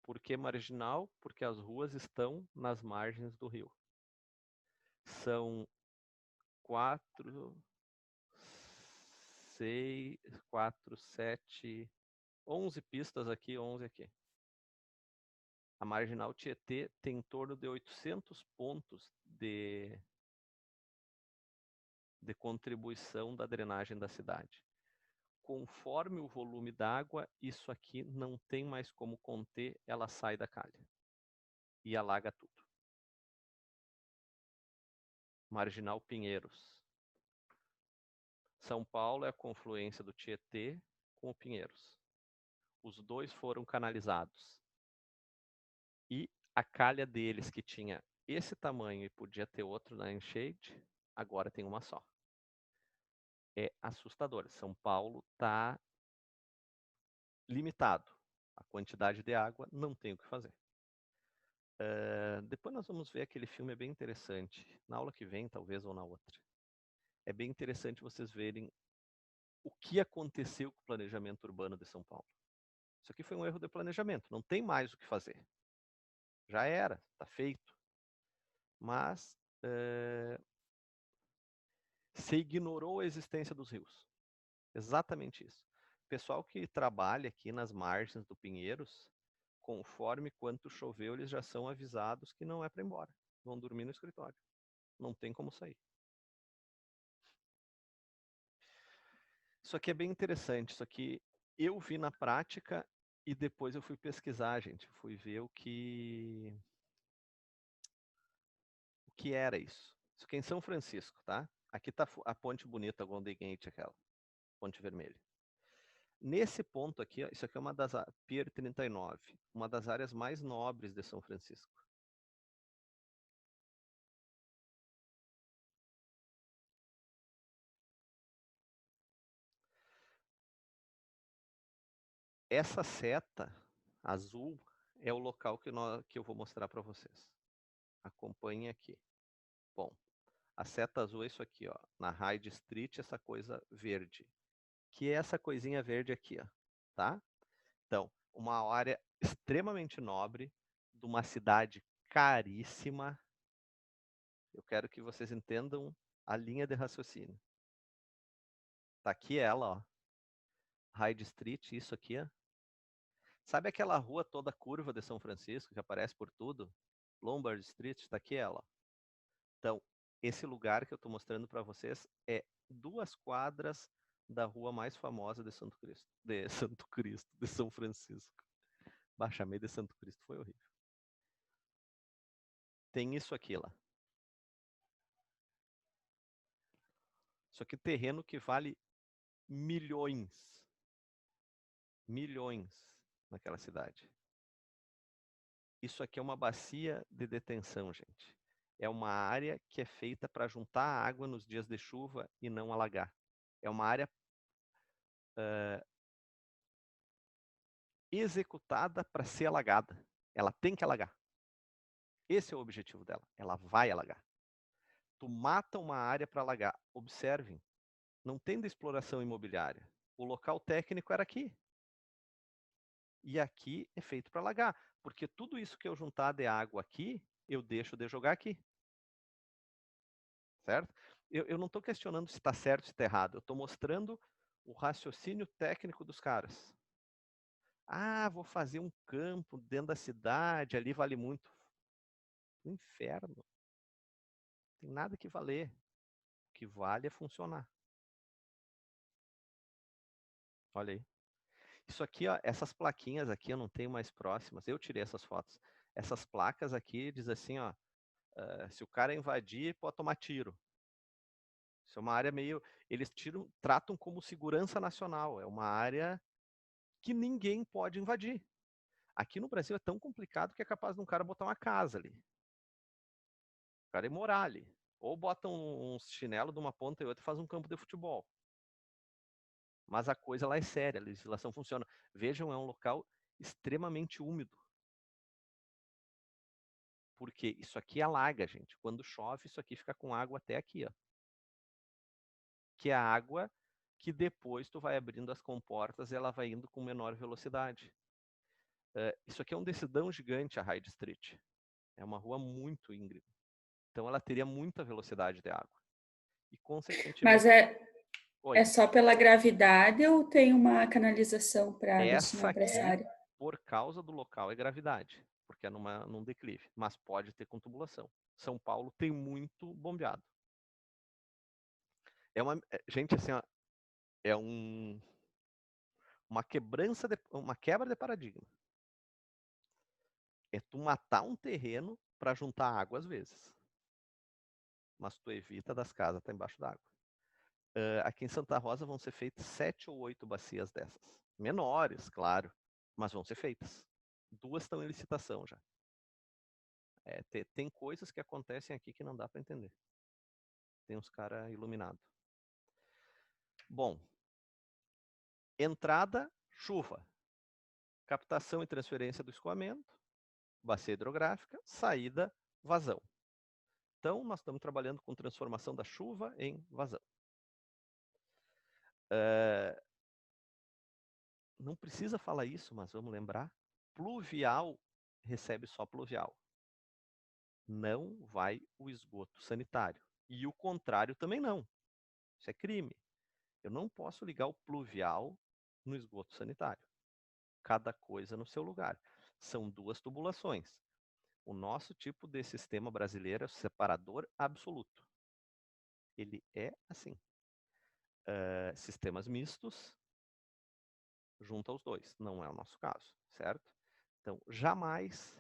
Speaker 1: Por que marginal? Porque as ruas estão nas margens do rio. São 4, 6, 4, 7, 11 pistas aqui, 11 aqui. A Marginal Tietê tem em torno de 800 pontos de contribuição da drenagem da cidade. Conforme o volume d'água, isso aqui não tem mais como conter, ela sai da calha e alaga tudo. Marginal Pinheiros. São Paulo é a confluência do Tietê com o Pinheiros. Os dois foram canalizados. E a calha deles, que tinha esse tamanho e podia ter outro na enchente, agora tem uma só. É assustador. São Paulo está limitado. A quantidade de água não tem o que fazer. Depois nós vamos ver aquele filme, é bem interessante. Na aula que vem, talvez, ou na outra. É bem interessante vocês verem o que aconteceu com o planejamento urbano de São Paulo. Isso aqui foi um erro de planejamento. Não tem mais o que fazer. Já era, está feito. Mas se ignorou a existência dos rios. Exatamente isso. O pessoal que trabalha aqui nas margens do Pinheiros, conforme quanto choveu, eles já são avisados que não é para ir embora. Vão dormir no escritório. Não tem como sair. Isso aqui é bem interessante. Isso aqui eu vi na prática e depois eu fui pesquisar, gente. Fui ver o que era isso. Isso aqui é em São Francisco, tá? Aqui está a ponte bonita, Golden Gate, aquela. Ponte vermelha. Nesse ponto aqui, ó, isso aqui é uma das Pier 39, uma das áreas mais nobres de São Francisco. Essa seta azul é o local que eu vou mostrar para vocês. Acompanhem aqui. Bom, a seta azul é isso aqui, ó, na Hyde Street, essa coisa verde, que é essa coisinha verde aqui, ó, tá? Então, uma área extremamente nobre, de uma cidade caríssima. Eu quero que vocês entendam a linha de raciocínio. Tá aqui ela, ó. Hyde Street, isso aqui, ó. Sabe aquela rua toda curva de São Francisco que aparece por tudo? Lombard Street, tá aqui ela. Então, esse lugar que eu estou mostrando para vocês é 2 quadras da rua mais famosa de Santo Cristo. De São Francisco. Chamei de Santo Cristo, foi horrível. Tem isso aqui lá. Isso aqui é terreno que vale milhões. Milhões naquela cidade. Isso aqui é uma bacia de detenção, gente. É uma área que é feita para juntar água nos dias de chuva e não alagar. É uma área executada para ser alagada. Ela tem que alagar. Esse é o objetivo dela. Ela vai alagar. Tu mata uma área para alagar. Observem, não tem de exploração imobiliária. O local técnico era aqui. E aqui é feito para alagar. Porque tudo isso que eu juntar de água aqui, eu deixo de jogar aqui. Certo? Eu não estou questionando se está certo ou se está errado. Eu estou mostrando o raciocínio técnico dos caras. Ah, vou fazer um campo dentro da cidade, ali vale muito. Inferno. Não tem nada que valer. O que vale é funcionar. Olha aí. Isso aqui, ó, essas plaquinhas aqui eu não tenho mais próximas. Eu tirei essas fotos. Essas placas aqui diz assim, ó, se o cara invadir, pode tomar tiro. Isso é uma área meio... Eles tratam como segurança nacional. É uma área que ninguém pode invadir. Aqui no Brasil é tão complicado que é capaz de um cara botar uma casa ali. O cara ir morar ali. Ou bota um chinelo de uma ponta e outra e faz um campo de futebol. Mas a coisa lá é séria, a legislação funciona. Vejam, é um local extremamente úmido. Porque isso aqui alaga, gente. Quando chove, isso aqui fica com água até aqui, ó. Que é a água que depois tu vai abrindo as comportas e ela vai indo com menor velocidade. Isso aqui é um decidão gigante, a Hyde Street. É uma rua muito íngreme. Então ela teria muita velocidade de água. E consequentemente...
Speaker 6: Mas é só pela gravidade ou tem uma canalização para destinar para essa área?
Speaker 1: Por causa do local, é gravidade. Porque é num declive. Mas pode ter contubulação. São Paulo tem muito bombeado. Gente, assim, ó, é uma quebra de paradigma. É tu matar um terreno para juntar água às vezes. mas tu evita das casas estar embaixo d'água. Aqui em Santa Rosa vão ser feitas 7 ou 8 bacias dessas. Menores, claro, mas vão ser feitas. 2 estão em licitação já. Tem coisas que acontecem aqui que não dá para entender. Tem uns caras iluminados. Bom, entrada, chuva. Captação e transferência do escoamento, bacia hidrográfica, saída, vazão. Então, nós estamos trabalhando com transformação da chuva em vazão. Não precisa falar isso, mas vamos lembrar. Pluvial recebe só pluvial. Não vai o esgoto sanitário. E o contrário também não. Isso é crime. Eu não posso ligar o pluvial no esgoto sanitário. Cada coisa no seu lugar. São 2 tubulações. O nosso tipo de sistema brasileiro é separador absoluto. Ele é assim. Sistemas mistos, junta os 2. Não é o nosso caso, certo? Então, jamais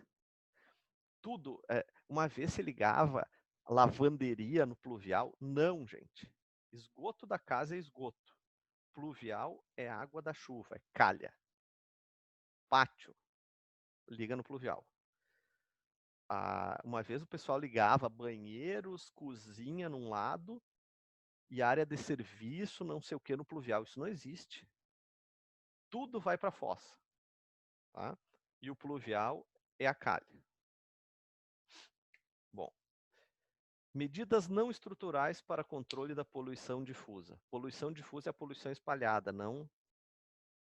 Speaker 1: tudo... uma vez se ligava lavanderia no pluvial. Não, gente. Esgoto da casa é esgoto. Pluvial é água da chuva, é calha. Pátio, liga no pluvial. Uma vez o pessoal ligava banheiros, cozinha num lado e área de serviço, não sei o que, no pluvial. Isso não existe. Tudo vai para a fossa. Tá? E o pluvial é a calha. Bom. Medidas não estruturais para controle da poluição difusa. Poluição difusa é a poluição espalhada, não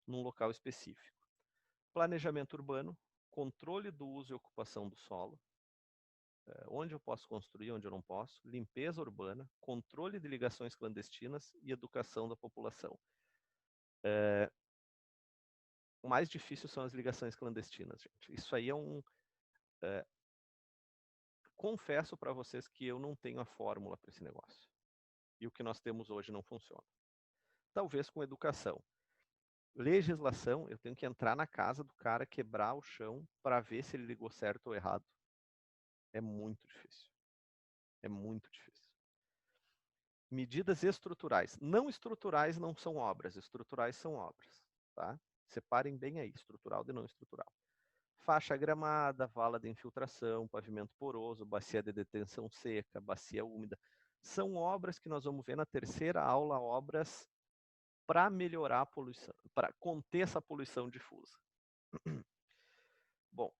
Speaker 1: num local específico. Planejamento urbano, controle do uso e ocupação do solo. Onde eu posso construir, onde eu não posso, limpeza urbana, controle de ligações clandestinas e educação da população. O mais difícil são as ligações clandestinas, gente. Isso aí é confesso para vocês que eu não tenho a fórmula para esse negócio. E o que nós temos hoje não funciona. Talvez com educação. Legislação, eu tenho que entrar na casa do cara, quebrar o chão para ver se ele ligou certo ou errado. É muito difícil. É muito difícil. Medidas estruturais. Não estruturais não são obras, estruturais são obras. Tá? Separem bem aí, estrutural de não estrutural. Faixa gramada, vala de infiltração, pavimento poroso, bacia de detenção seca, bacia úmida. São obras que nós vamos ver na terceira aula, obras para melhorar a poluição, para conter essa poluição difusa. Bom,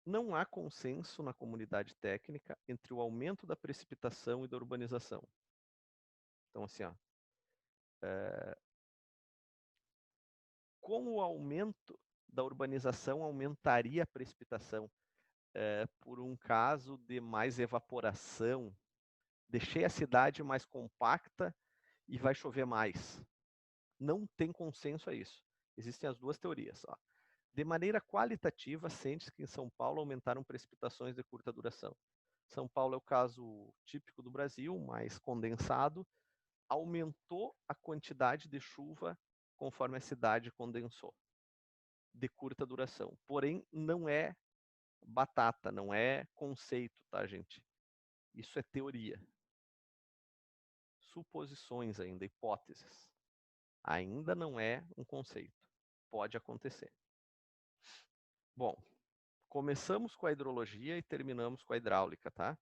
Speaker 1: não há consenso na comunidade técnica entre o aumento da precipitação e da urbanização. Então, assim, com o aumento da urbanização, aumentaria a precipitação por um caso de mais evaporação. Deixei a cidade mais compacta e vai chover mais. Não tem consenso a isso. Existem as 2 teorias. Ó. De maneira qualitativa, sente-se que em São Paulo aumentaram precipitações de curta duração. São Paulo é o caso típico do Brasil, mais condensado. Aumentou a quantidade de chuva conforme a cidade condensou, de curta duração. Porém, não é batata, não é conceito, tá, gente? Isso é teoria. Suposições ainda, hipóteses. Ainda não é um conceito. Pode acontecer. Bom, começamos com a hidrologia e terminamos com a hidráulica, tá?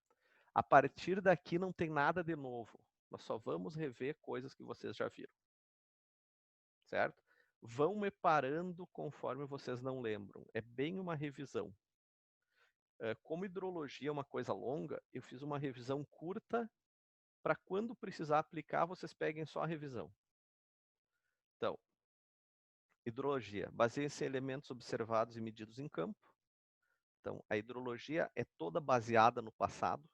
Speaker 1: A partir daqui não tem nada de novo. Nós só vamos rever coisas que vocês já viram. Certo? Vão me parando conforme vocês não lembram. É bem uma revisão. Como hidrologia é uma coisa longa, eu fiz uma revisão curta para quando precisar aplicar, vocês peguem só a revisão. Então, hidrologia. Baseia-se em elementos observados e medidos em campo. Então, a hidrologia é toda baseada no passado.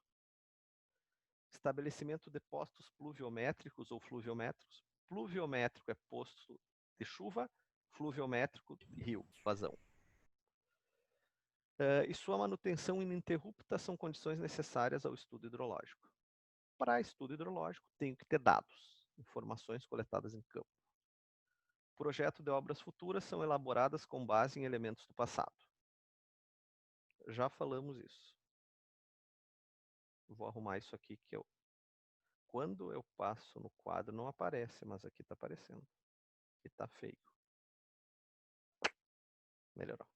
Speaker 1: Estabelecimento de postos pluviométricos ou fluviométricos. Pluviométrico é posto de chuva, fluviométrico, rio, vazão. E sua manutenção ininterrupta são condições necessárias ao estudo hidrológico. Para estudo hidrológico, tenho que ter dados, informações coletadas em campo. Projeto de obras futuras são elaboradas com base em elementos do passado. Já falamos isso. Vou arrumar isso aqui que eu quando eu passo no quadro não aparece, mas aqui está aparecendo. E está feio. Melhorou.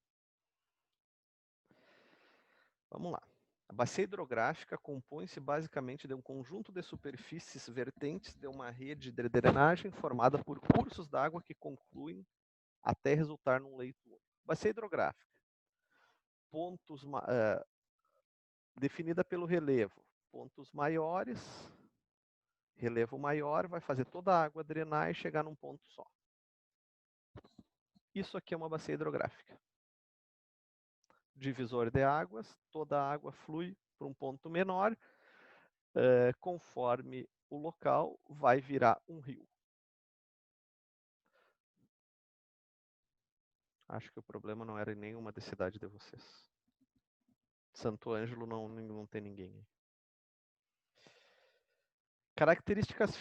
Speaker 1: Vamos lá. A bacia hidrográfica compõe-se basicamente de um conjunto de superfícies vertentes de uma rede de drenagem formada por cursos d'água que concluem até resultar num leito único. Bacia hidrográfica. Pontos, definida pelo relevo. Pontos maiores, relevo maior, vai fazer toda a água drenar e chegar num ponto só. Isso aqui é uma bacia hidrográfica. Divisor de águas, toda a água flui para um ponto menor, conforme o local vai virar um rio. Acho que o problema não era em nenhuma da cidade de vocês. Santo Ângelo não tem ninguém. Características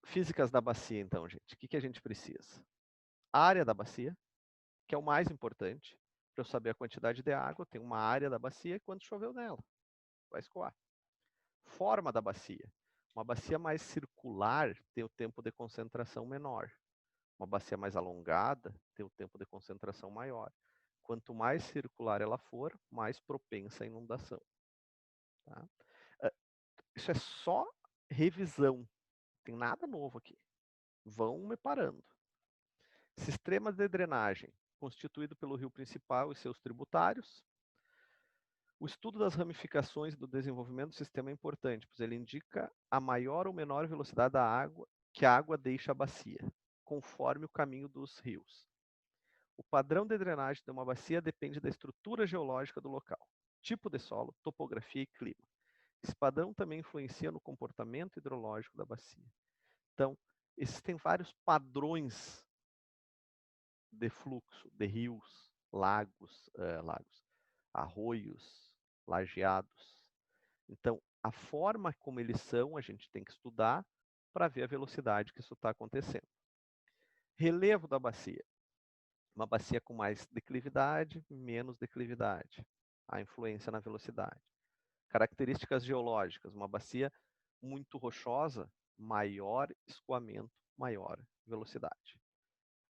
Speaker 1: físicas da bacia, então, gente. O que a gente precisa? A área da bacia, que é o mais importante. Para eu saber a quantidade de água, tem uma área da bacia e quanto choveu nela. Vai escoar. Forma da bacia. Uma bacia mais circular tem o tempo de concentração menor. Uma bacia mais alongada tem o tempo de concentração maior. Quanto mais circular ela for, mais propensa à inundação. Tá? Isso é só revisão. Não tem nada novo aqui. Vão me parando. Sistema de drenagem, constituído pelo rio principal e seus tributários. O estudo das ramificações do desenvolvimento do sistema é importante, pois ele indica a maior ou menor velocidade da água que a água deixa a bacia, conforme o caminho dos rios. O padrão de drenagem de uma bacia depende da estrutura geológica do local, tipo de solo, topografia e clima. Esse padrão também influencia no comportamento hidrológico da bacia. Então, existem vários padrões de fluxo, de rios, lagos, arroios, lajeados. Então, a forma como eles são, a gente tem que estudar para ver a velocidade que isso está acontecendo. Relevo da bacia. Uma bacia com mais declividade, menos declividade. A influência na velocidade. Características geológicas. Uma bacia muito rochosa, maior escoamento, maior velocidade.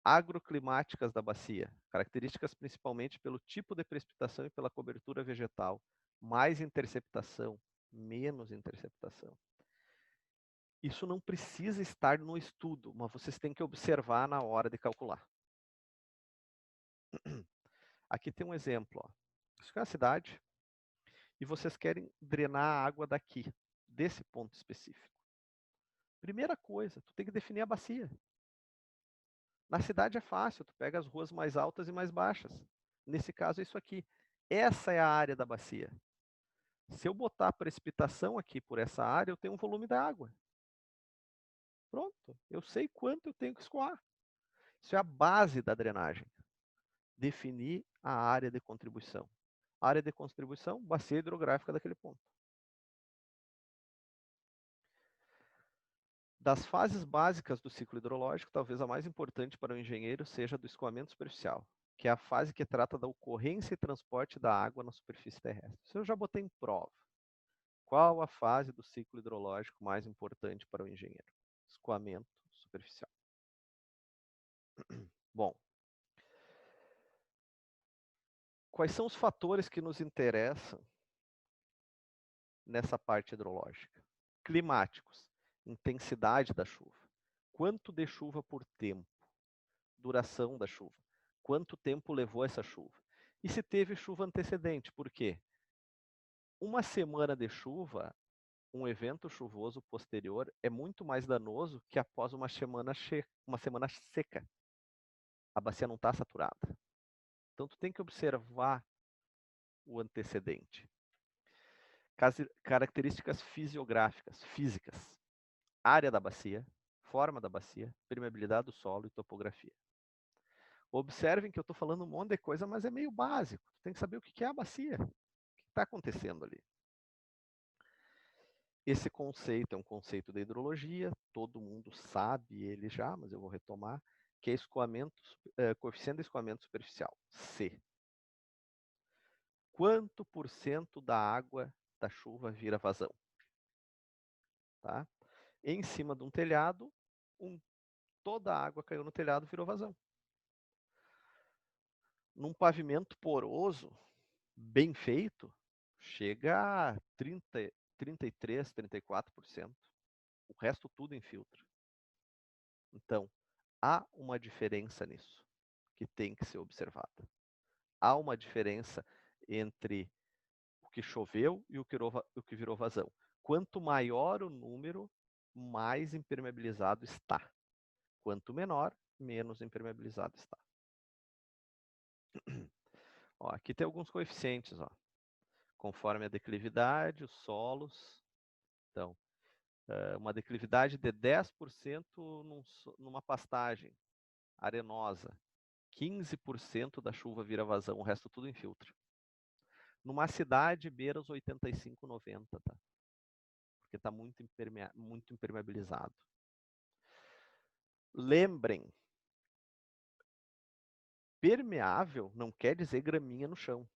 Speaker 1: Agroclimáticas da bacia. Características principalmente pelo tipo de precipitação e pela cobertura vegetal. Mais interceptação, menos interceptação. Isso não precisa estar no estudo, mas vocês têm que observar na hora de calcular. Aqui tem um exemplo. Ó. Isso aqui é uma cidade e vocês querem drenar a água daqui, desse ponto específico. Primeira coisa, tu tem que definir a bacia. Na cidade é fácil, tu pega as ruas mais altas e mais baixas. Nesse caso é isso aqui. Essa é a área da bacia. Se eu botar precipitação aqui por essa área, eu tenho um volume da água. Pronto, eu sei quanto eu tenho que escoar. Isso é a base da drenagem. Definir a área de contribuição. Área de contribuição, bacia hidrográfica daquele ponto. Das fases básicas do ciclo hidrológico, talvez a mais importante para o engenheiro seja a do escoamento superficial, que é a fase que trata da ocorrência e transporte da água na superfície terrestre. Isso eu já botei em prova. Qual a fase do ciclo hidrológico mais importante para o engenheiro? Escoamento superficial. Bom, quais são os fatores que nos interessam nessa parte hidrológica? Climáticos, intensidade da chuva, quanto de chuva por tempo, duração da chuva, quanto tempo levou essa chuva. E se teve chuva antecedente, por quê? Uma semana de chuva, um evento chuvoso posterior é muito mais danoso que após uma semana seca. A bacia não está saturada. Então, tu tem que observar o antecedente. Características fisiográficas, físicas. Área da bacia, forma da bacia, permeabilidade do solo e topografia. Observem que eu estou falando um monte de coisa, mas é meio básico. Tu tem que saber o que é a bacia. O que está acontecendo ali. Esse conceito é um conceito da hidrologia, todo mundo sabe ele já, mas eu vou retomar, que é coeficiente de escoamento superficial, C. Quanto por cento da água da chuva vira vazão? Tá? em cima de um telhado, toda a água caiu no telhado e virou vazão. Num pavimento poroso, bem feito, chega a 30, 33, 34%. O resto tudo infiltra. Então, há uma diferença nisso que tem que ser observada. Há uma diferença entre o que choveu e o que virou vazão. Quanto maior o número, mais impermeabilizado está. Quanto menor, menos impermeabilizado está. Ó, aqui tem alguns coeficientes, ó, conforme a declividade, os solos. Então, uma declividade de 10% numa pastagem arenosa. 15% da chuva vira vazão, o resto tudo infiltra. Numa cidade, beira os 85, 90, tá? Porque está muito impermeabilizado. Lembrem, permeável não quer dizer graminha no chão.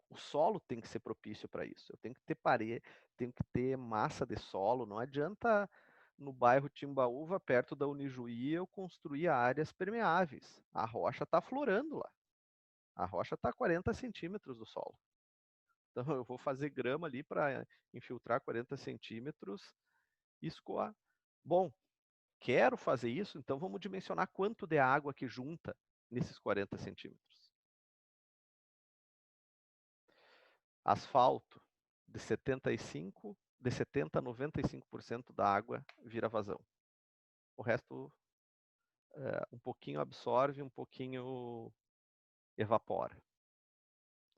Speaker 1: O solo tem que ser propício para isso. Eu tenho que ter parede, tenho que ter massa de solo. Não adianta no bairro Timbaúva, perto da Unijuí, eu construir áreas permeáveis. A rocha está aflorando lá. A rocha está a 40 centímetros do solo. Então eu vou fazer grama ali para infiltrar 40 centímetros e escoar. Bom, quero fazer isso, então vamos dimensionar quanto de água que junta nesses 40 centímetros. Asfalto, de 70 a 95% da água vira vazão. O resto, um pouquinho absorve, um pouquinho evapora.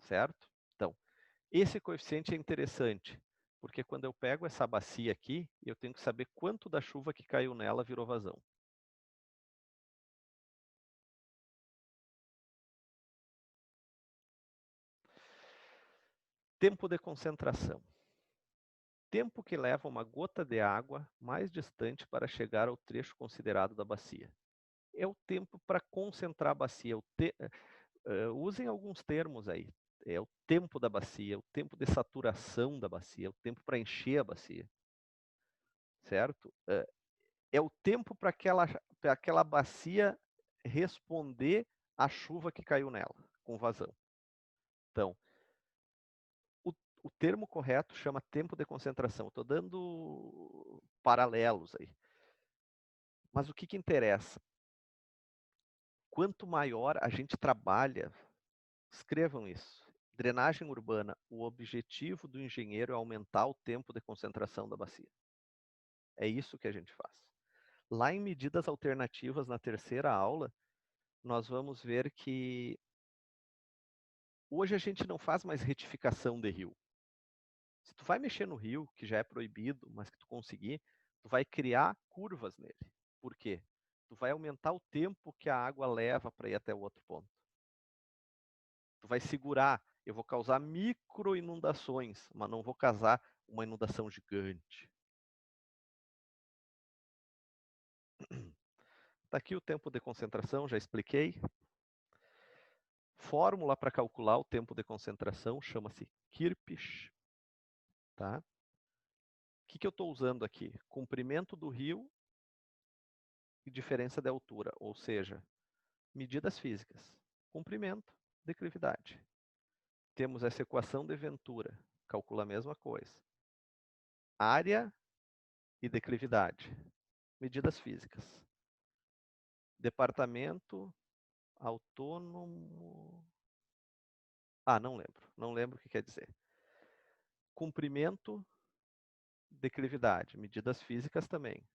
Speaker 1: Certo? Então, esse coeficiente é interessante, porque quando eu pego essa bacia aqui, eu tenho que saber quanto da chuva que caiu nela virou vazão. Tempo de concentração. Tempo que leva uma gota de água mais distante para chegar ao trecho considerado da bacia. É o tempo para concentrar a bacia. Usem alguns termos aí. É o tempo da bacia, o tempo de saturação da bacia, o tempo para encher a bacia. Certo? É o tempo para aquela bacia responder à chuva que caiu nela, com vazão. Então, o termo correto chama tempo de concentração. Estou dando paralelos aí. Mas o que interessa? Quanto maior a gente trabalha, escrevam isso. Drenagem urbana, o objetivo do engenheiro é aumentar o tempo de concentração da bacia. É isso que a gente faz. Lá em medidas alternativas, na terceira aula, nós vamos ver que hoje a gente não faz mais retificação de rio. Se tu vai mexer no rio, que já é proibido, mas que tu conseguir, tu vai criar curvas nele. Por quê? Tu vai aumentar o tempo que a água leva para ir até o outro ponto. Tu vai segurar. Eu vou causar micro inundações, mas não vou causar uma inundação gigante. Está aqui o tempo de concentração, já expliquei. Fórmula para calcular o tempo de concentração chama-se Kirchhoff. Tá? O que eu estou usando aqui? Comprimento do rio e diferença de altura, ou seja, medidas físicas. Comprimento, declividade. Temos essa equação de Ventura, calcula a mesma coisa. Área e declividade. Medidas físicas. Departamento autônomo. Não lembro. Não lembro o que quer dizer. Comprimento, declividade. Medidas físicas também.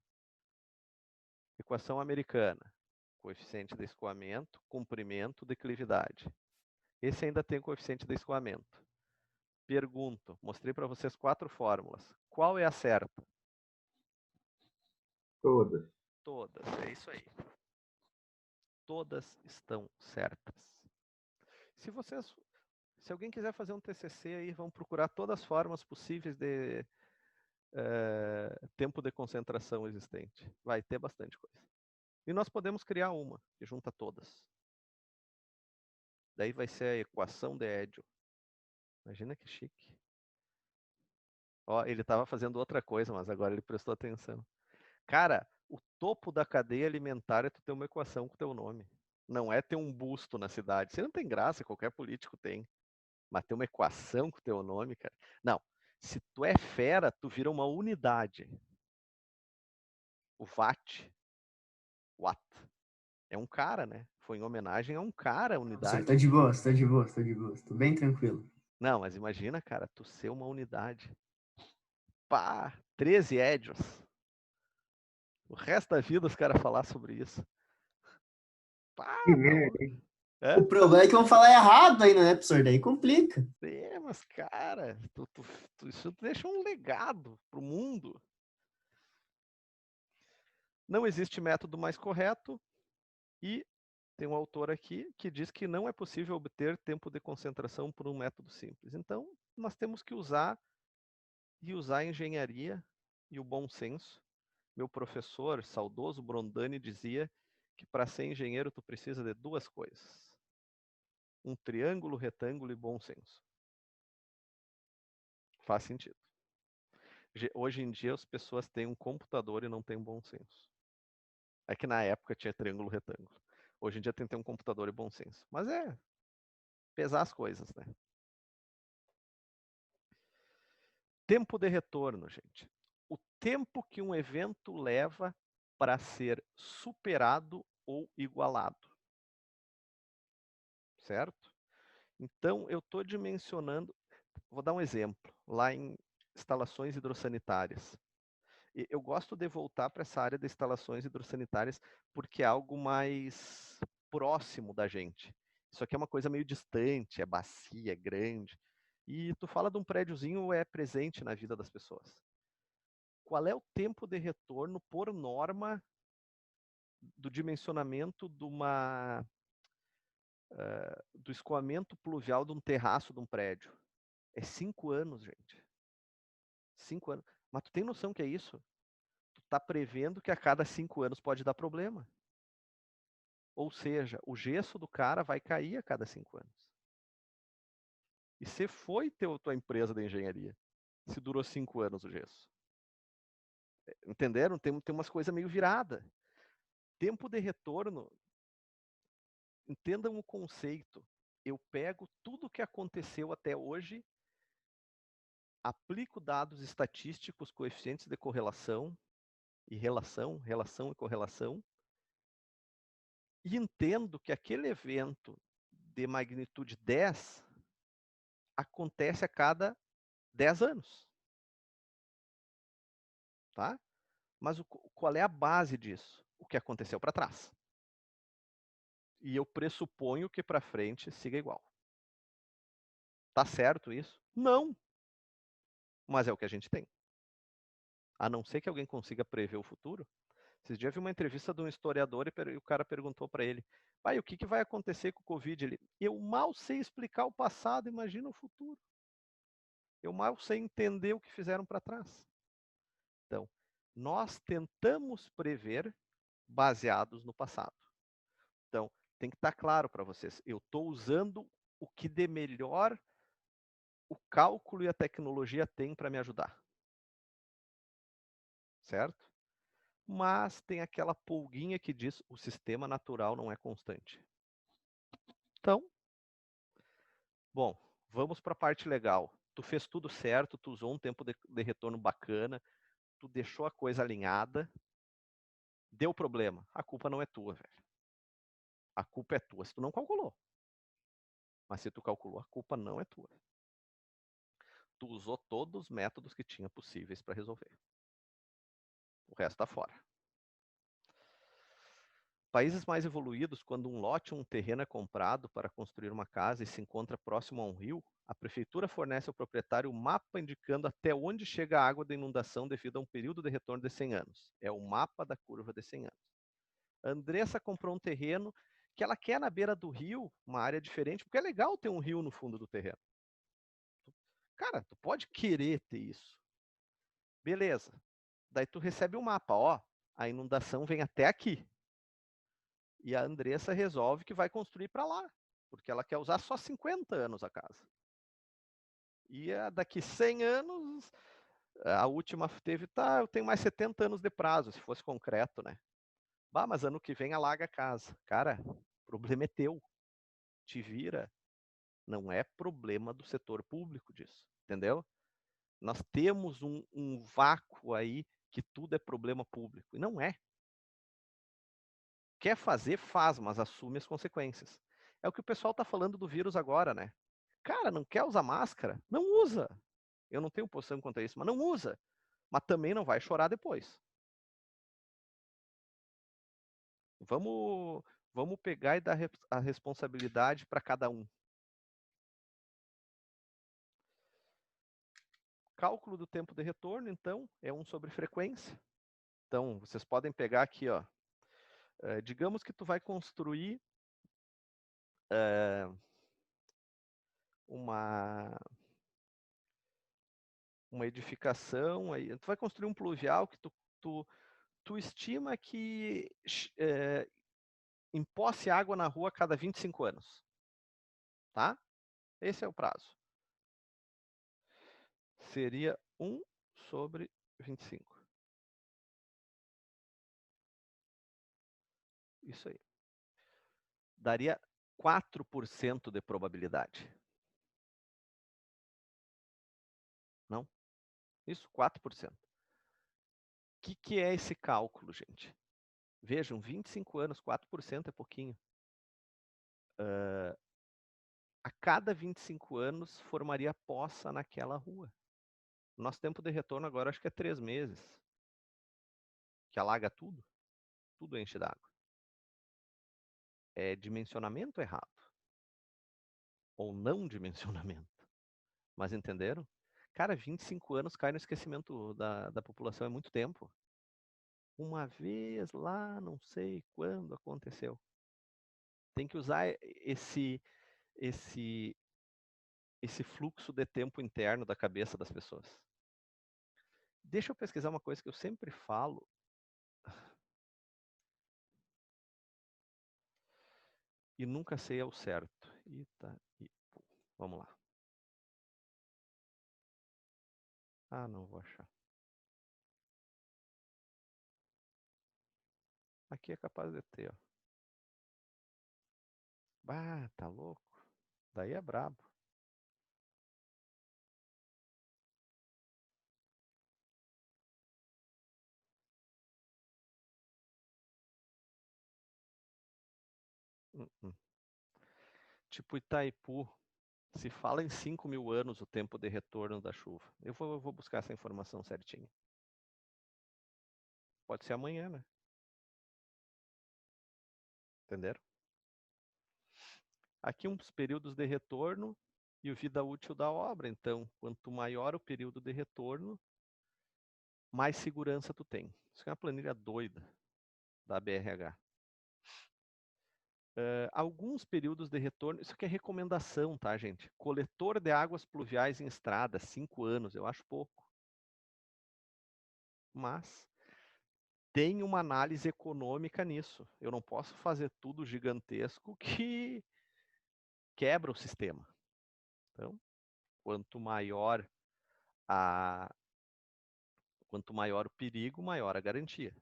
Speaker 1: Equação americana. Coeficiente de escoamento, comprimento, declividade. Esse ainda tem coeficiente de escoamento. Pergunto, mostrei para vocês 4 fórmulas. Qual é a certa?
Speaker 5: Todas.
Speaker 1: Todas, é isso aí. Todas estão certas. Se alguém quiser fazer um TCC aí, vão procurar todas as formas possíveis de tempo de concentração existente. Vai ter bastante coisa. E nós podemos criar uma que junta todas. Daí vai ser a equação de Edio. Imagina que chique. Ó, ele estava fazendo outra coisa, mas agora ele prestou atenção. Cara, o topo da cadeia alimentar é tu ter uma equação com o teu nome. Não é ter um busto na cidade. Isso não tem graça, qualquer político tem. Mas ter uma equação com o teu nome, cara. Não. Se tu é fera, tu vira uma unidade. O VAT. Watt. É um cara, né? Foi em homenagem a um cara, a unidade.
Speaker 4: Tá de boa, tá de boa, tá de boa. Tô bem tranquilo.
Speaker 1: Não, mas imagina, cara, tu ser uma unidade. Pá, 13 édios. O resto da vida os caras falar sobre isso. Pá,
Speaker 5: Que merda, hein?
Speaker 4: O problema é que vão falar errado ainda, né, professor? Daí complica.
Speaker 1: Mas, cara, isso deixa um legado pro mundo. Não existe método mais correto e tem um autor aqui que diz que não é possível obter tempo de concentração por um método simples. Então, nós temos que usar a engenharia e o bom senso. Meu professor, saudoso Brondani, dizia que para ser engenheiro tu precisa de 2 coisas. Um triângulo, retângulo e bom senso. Faz sentido. Hoje em dia as pessoas têm um computador e não têm um bom senso. É que na época tinha triângulo, retângulo. Hoje em dia tem que ter um computador e bom senso. Mas é pesar as coisas, né? Tempo de retorno, gente. O tempo que um evento leva para ser superado ou igualado. Certo? Então, eu estou dimensionando... Vou dar um exemplo. Lá em instalações hidrossanitárias. Eu gosto de voltar para essa área de instalações hidrossanitárias porque é algo mais próximo da gente. Isso aqui é uma coisa meio distante, é bacia, é grande. E tu fala de um prédiozinho, é presente na vida das pessoas. Qual é o tempo de retorno por norma do dimensionamento de do escoamento pluvial de um terraço de um prédio? É 5 anos, gente. 5 anos. Mas tu tem noção que é isso? Tu tá prevendo que a cada 5 anos pode dar problema. Ou seja, o gesso do cara vai cair a cada 5 anos. E se foi tua empresa de engenharia, se durou 5 anos o gesso. Entenderam? Tem umas coisas meio viradas. Tempo de retorno, entendam o conceito. Eu pego tudo que aconteceu até hoje, aplico dados estatísticos, coeficientes de correlação e relação e correlação, e entendo que aquele evento de magnitude 10 acontece a cada 10 anos. Tá? Mas qual é a base disso? O que aconteceu para trás. E eu pressuponho que para frente siga igual. Tá certo isso? Não. Mas é o que a gente tem. A não ser que alguém consiga prever o futuro. Esses dias eu vi uma entrevista de um historiador e o cara perguntou para ele: pai, o que vai acontecer com o Covid? Eu mal sei explicar o passado, imagina o futuro. Eu mal sei entender o que fizeram para trás. Então, nós tentamos prever baseados no passado. Então, tem que estar claro para vocês. Eu estou usando o que de melhor o cálculo e a tecnologia tem para me ajudar. Certo? Mas tem aquela pulguinha que diz o sistema natural não é constante. Então, bom, vamos para a parte legal. Tu fez tudo certo, tu usou um tempo de retorno bacana, tu deixou a coisa alinhada, deu problema. A culpa não é tua, velho. A culpa é tua se tu não calculou. Mas se tu calculou, a culpa não é tua. Tu usou todos os métodos que tinha possíveis para resolver. O resto está fora. Países mais evoluídos, quando um lote ou um terreno é comprado para construir uma casa e se encontra próximo a um rio, a prefeitura fornece ao proprietário um mapa indicando até onde chega a água da inundação devido a um período de retorno de 100 anos. É o mapa da curva de 100 anos. A Andressa comprou um terreno que ela quer na beira do rio, uma área diferente, porque é legal ter um rio no fundo do terreno. Cara, tu pode querer ter isso. Beleza. Daí tu recebe um mapa, ó, a inundação vem até aqui. E a Andressa resolve que vai construir para lá, porque ela quer usar só 50 anos a casa. E daqui 100 anos, A última teve, eu tenho mais 70 anos de prazo, se fosse concreto, né? Mas ano que vem alaga a casa. Cara, o problema é teu. Te vira. Não é problema do setor público disso, entendeu? Nós temos um vácuo aí que tudo é problema público. E não é. Quer fazer, faz, mas assume as consequências. É o que o pessoal está falando do vírus agora, né? Cara, não quer usar máscara? Não usa. Eu não tenho posição contra isso, mas não usa. Mas também não vai chorar depois. Vamos pegar e dar a responsabilidade para cada um. Cálculo do tempo de retorno, então, é 1 sobre frequência. Então, vocês podem pegar aqui, ó. Digamos que tu vai construir uma edificação, aí, tu vai construir um pluvial que tu estima que emposse água na rua a cada 25 anos. Tá? Esse é o prazo. Seria 1 sobre 25. Isso aí. Daria 4% de probabilidade. Não? Isso, 4%. O que é esse cálculo, gente? Vejam, 25 anos, 4% é pouquinho. A cada 25 anos formaria poça naquela rua. Nosso tempo de retorno agora acho que é 3 meses. Que alaga tudo. Tudo enche d'água. É dimensionamento errado. Ou não dimensionamento. Mas entenderam? Cara, 25 anos cai no esquecimento da população, é muito tempo. Uma vez lá, não sei quando aconteceu. Tem que usar esse fluxo de tempo interno da cabeça das pessoas. Deixa eu pesquisar uma coisa que eu sempre falo. E nunca sei ao certo. Itaipu. Vamos lá. Não vou achar. Aqui é capaz de ter, ó. Tá louco. Daí é brabo. Tipo Itaipu, se fala em 5.000 anos o tempo de retorno da chuva. Eu vou buscar essa informação certinha. Pode ser amanhã, né? Entenderam? Aqui uns períodos de retorno e o vida útil da obra. Então, quanto maior o período de retorno, mais segurança tu tem. Isso é uma planilha doida da BRH. Alguns períodos de retorno, isso aqui é recomendação, tá, gente? Coletor de águas pluviais em estrada, 5 anos, eu acho pouco. Mas tem uma análise econômica nisso. Eu não posso fazer tudo gigantesco que quebra o sistema. Então, quanto maior o perigo, maior a garantia.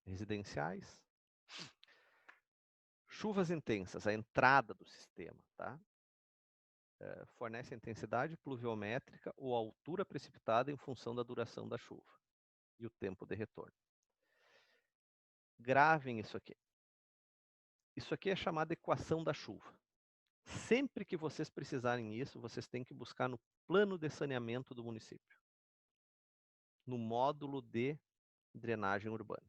Speaker 1: Residenciais. Chuvas intensas, a entrada do sistema, tá? Fornece a intensidade pluviométrica ou altura precipitada em função da duração da chuva e o tempo de retorno. Gravem isso aqui. Isso aqui é chamada equação da chuva. Sempre que vocês precisarem disso, vocês têm que buscar no plano de saneamento do município, no módulo de drenagem urbana.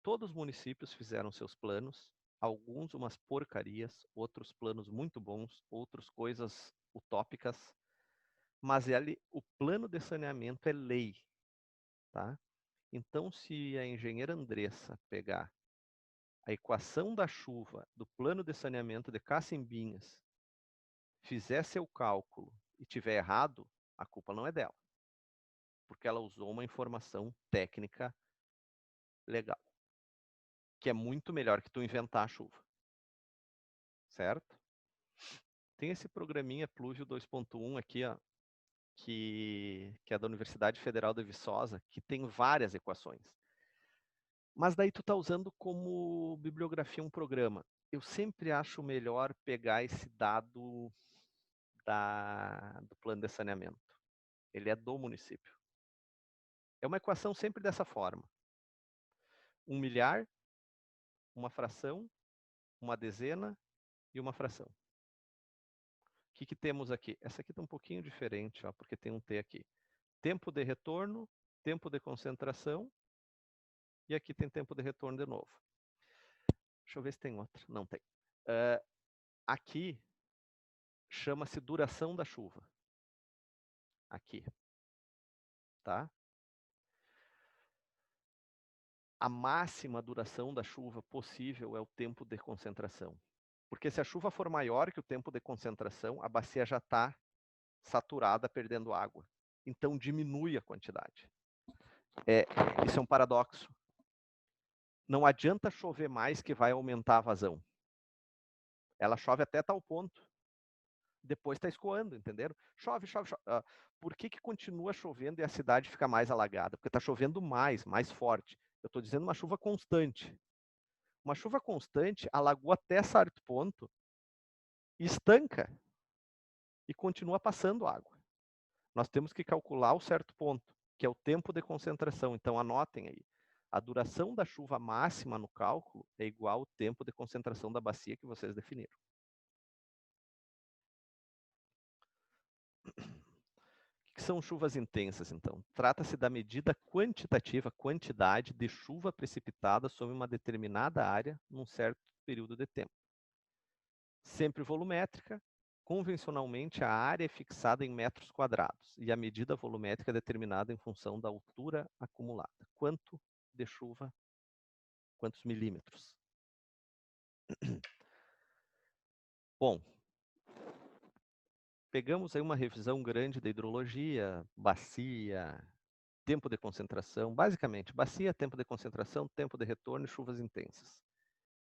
Speaker 1: Todos os municípios fizeram seus planos, alguns umas porcarias, outros planos muito bons, outros coisas utópicas, mas o plano de saneamento é lei, tá? Então, se a engenheira Andressa pegar a equação da chuva do plano de saneamento de Cacimbinhas, fizer seu cálculo e tiver errado, a culpa não é dela, porque ela usou uma informação técnica legal, que é muito melhor que tu inventar a chuva. Certo? Tem esse programinha Pluvio 2.1 aqui, ó, que é da Universidade Federal de Viçosa, que tem várias equações. Mas daí tu está usando como bibliografia um programa. Eu sempre acho melhor pegar esse dado do plano de saneamento. Ele é do município. É uma equação sempre dessa forma. 1 milhar, uma fração, uma dezena e uma fração. O que temos aqui? Essa aqui está um pouquinho diferente, ó, porque tem um T aqui. Tempo de retorno, tempo de concentração, e aqui tem tempo de retorno de novo. Deixa eu ver se tem outra. Não tem. Aqui chama-se duração da chuva. Aqui. Tá? A máxima duração da chuva possível é o tempo de concentração. Porque se a chuva for maior que o tempo de concentração, a bacia já está saturada, perdendo água. Então diminui a quantidade. Isso é um paradoxo. Não adianta chover mais que vai aumentar a vazão. Ela chove até tal ponto. Depois está escoando, entenderam? Chove, chove, chove. Por que continua chovendo e a cidade fica mais alagada? Porque está chovendo mais forte. Eu estou dizendo uma chuva constante. Uma chuva constante, a lagoa até certo ponto estanca e continua passando água. Nós temos que calcular o certo ponto, que é o tempo de concentração. Então anotem aí. A duração da chuva máxima no cálculo é igual ao tempo de concentração da bacia que vocês definiram. O que são chuvas intensas, então? Trata-se da medida quantitativa, quantidade de chuva precipitada sobre uma determinada área num certo período de tempo. Sempre volumétrica, convencionalmente a área é fixada em metros quadrados e a medida volumétrica é determinada em função da altura acumulada. Quanto de chuva, quantos milímetros? Bom, pegamos aí uma revisão grande da hidrologia, bacia, tempo de concentração, basicamente, bacia, tempo de concentração, tempo de retorno e chuvas intensas.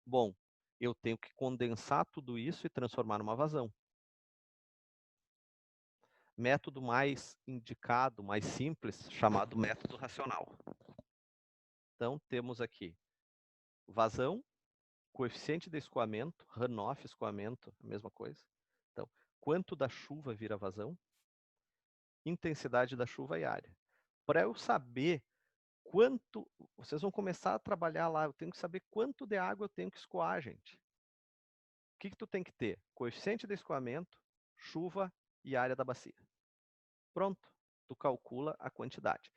Speaker 1: Bom, eu tenho que condensar tudo isso e transformar numa vazão. Método mais indicado, mais simples, chamado método racional. Então, temos aqui vazão, coeficiente de escoamento, runoff, escoamento, a mesma coisa. Então, quanto da chuva vira vazão, intensidade da chuva e área. Para eu saber quanto, vocês vão começar a trabalhar lá, eu tenho que saber quanto de água eu tenho que escoar, gente. O que tu tem que ter? Coeficiente de escoamento, chuva e área da bacia. Pronto, tu calcula a quantidade.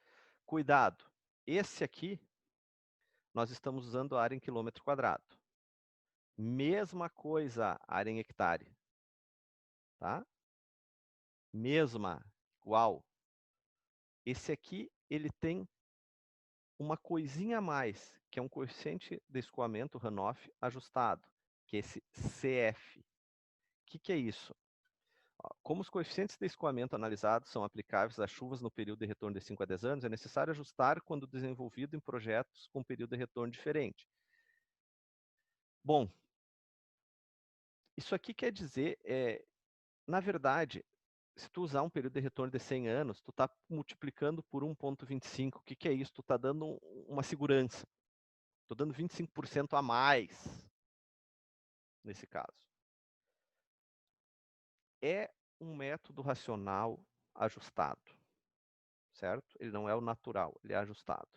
Speaker 1: Cuidado, esse aqui, nós estamos usando a área em quilômetro quadrado. Mesma coisa, área em hectare. Tá? Mesma, igual. Esse aqui, ele tem uma coisinha a mais, que é um coeficiente de escoamento, runoff, ajustado, que é esse CF. O que é isso? Como os coeficientes de escoamento analisados são aplicáveis às chuvas no período de retorno de 5 a 10 anos, é necessário ajustar quando desenvolvido em projetos com período de retorno diferente. Bom, isso aqui quer dizer, na verdade, se tu usar um período de retorno de 100 anos, tu está multiplicando por 1,25. O que é isso? Tu está dando uma segurança. Estou dando 25% a mais nesse caso. É um método racional ajustado, certo? Ele não é o natural, ele é ajustado.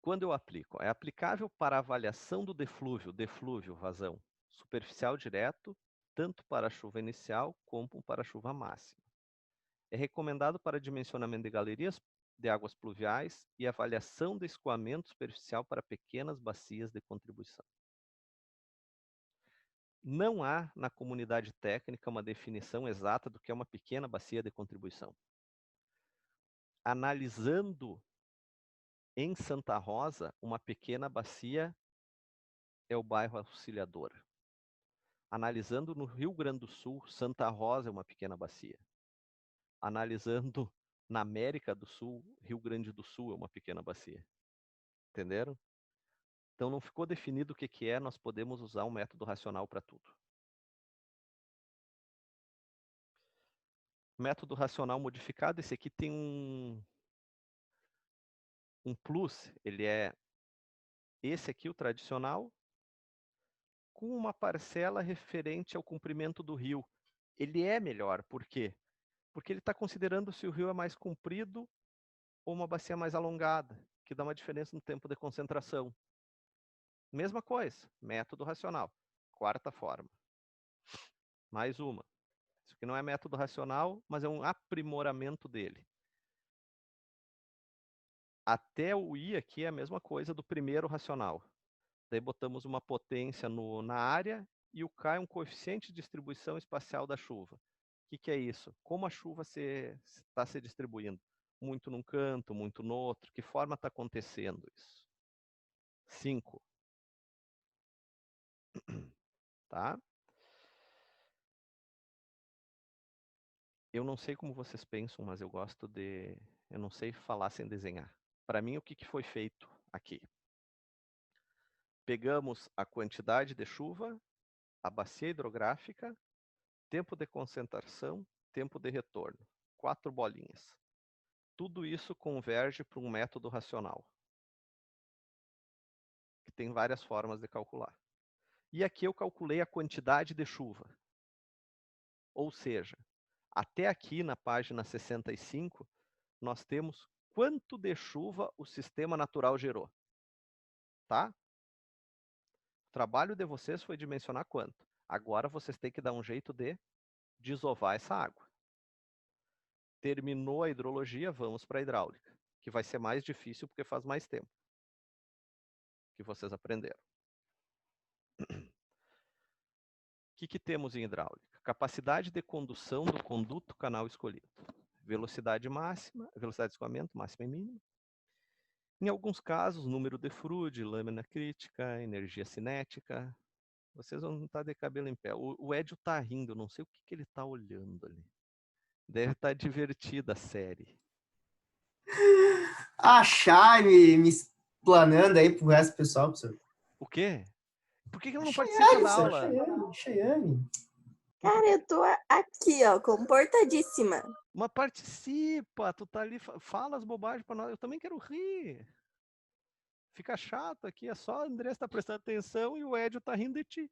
Speaker 1: Quando eu aplico? É aplicável para avaliação do deflúvio, vazão, superficial direto, tanto para a chuva inicial como para a chuva máxima. É recomendado para dimensionamento de galerias de águas pluviais e avaliação de escoamento superficial para pequenas bacias de contribuição. Não há na comunidade técnica uma definição exata do que é uma pequena bacia de contribuição. Analisando em Santa Rosa, uma pequena bacia é o bairro Auxiliador. Analisando no Rio Grande do Sul, Santa Rosa é uma pequena bacia. Analisando na América do Sul, Rio Grande do Sul é uma pequena bacia. Entenderam? Então não ficou definido o que é, nós podemos usar um método racional para tudo. Método racional modificado, esse aqui tem um plus, ele é esse aqui, o tradicional, com uma parcela referente ao comprimento do rio. Ele é melhor, por quê? Porque ele está considerando se o rio é mais comprido ou uma bacia mais alongada, que dá uma diferença no tempo de concentração. Mesma coisa, método racional. Quarta forma. Mais uma. Isso aqui não é método racional, mas é um aprimoramento dele. Até o I aqui é a mesma coisa do primeiro racional. Daí botamos uma potência na área e o K é um coeficiente de distribuição espacial da chuva. O que é isso? Como a chuva está se distribuindo? Muito num canto, muito no outro? Que forma está acontecendo isso? 5. Tá? Eu não sei como vocês pensam, mas eu gosto de... Eu não sei falar sem desenhar. Para mim, o que foi feito aqui? Pegamos a quantidade de chuva, a bacia hidrográfica, tempo de concentração, tempo de retorno. 4 bolinhas. Tudo isso converge para um método racional, que tem várias formas de calcular. E aqui eu calculei a quantidade de chuva. Ou seja, até aqui na página 65, nós temos quanto de chuva o sistema natural gerou. Tá? O trabalho de vocês foi dimensionar quanto. Agora vocês têm que dar um jeito de desovar essa água. Terminou a hidrologia, vamos para a hidráulica, que vai ser mais difícil porque faz mais tempo que vocês aprenderam. O que temos em hidráulica? Capacidade de condução do conduto canal escolhido. Velocidade máxima, velocidade de escoamento máxima e mínima. Em alguns casos, número de Froude, lâmina crítica, energia cinética. Vocês vão estar de cabelo em pé. O Edio está rindo, não sei o que ele está olhando ali. Deve estar divertida a série.
Speaker 4: Achar me explanando aí pro resto do pessoal, professor.
Speaker 1: O quê? Por que ele não participa da aula?
Speaker 4: Chayane.
Speaker 7: Cara, eu tô aqui, ó, comportadíssima.
Speaker 1: Mas participa, tu tá ali, fala as bobagens pra nós. Eu também quero rir. Fica chato aqui, é só o André tá prestando atenção e o Edio tá rindo de ti.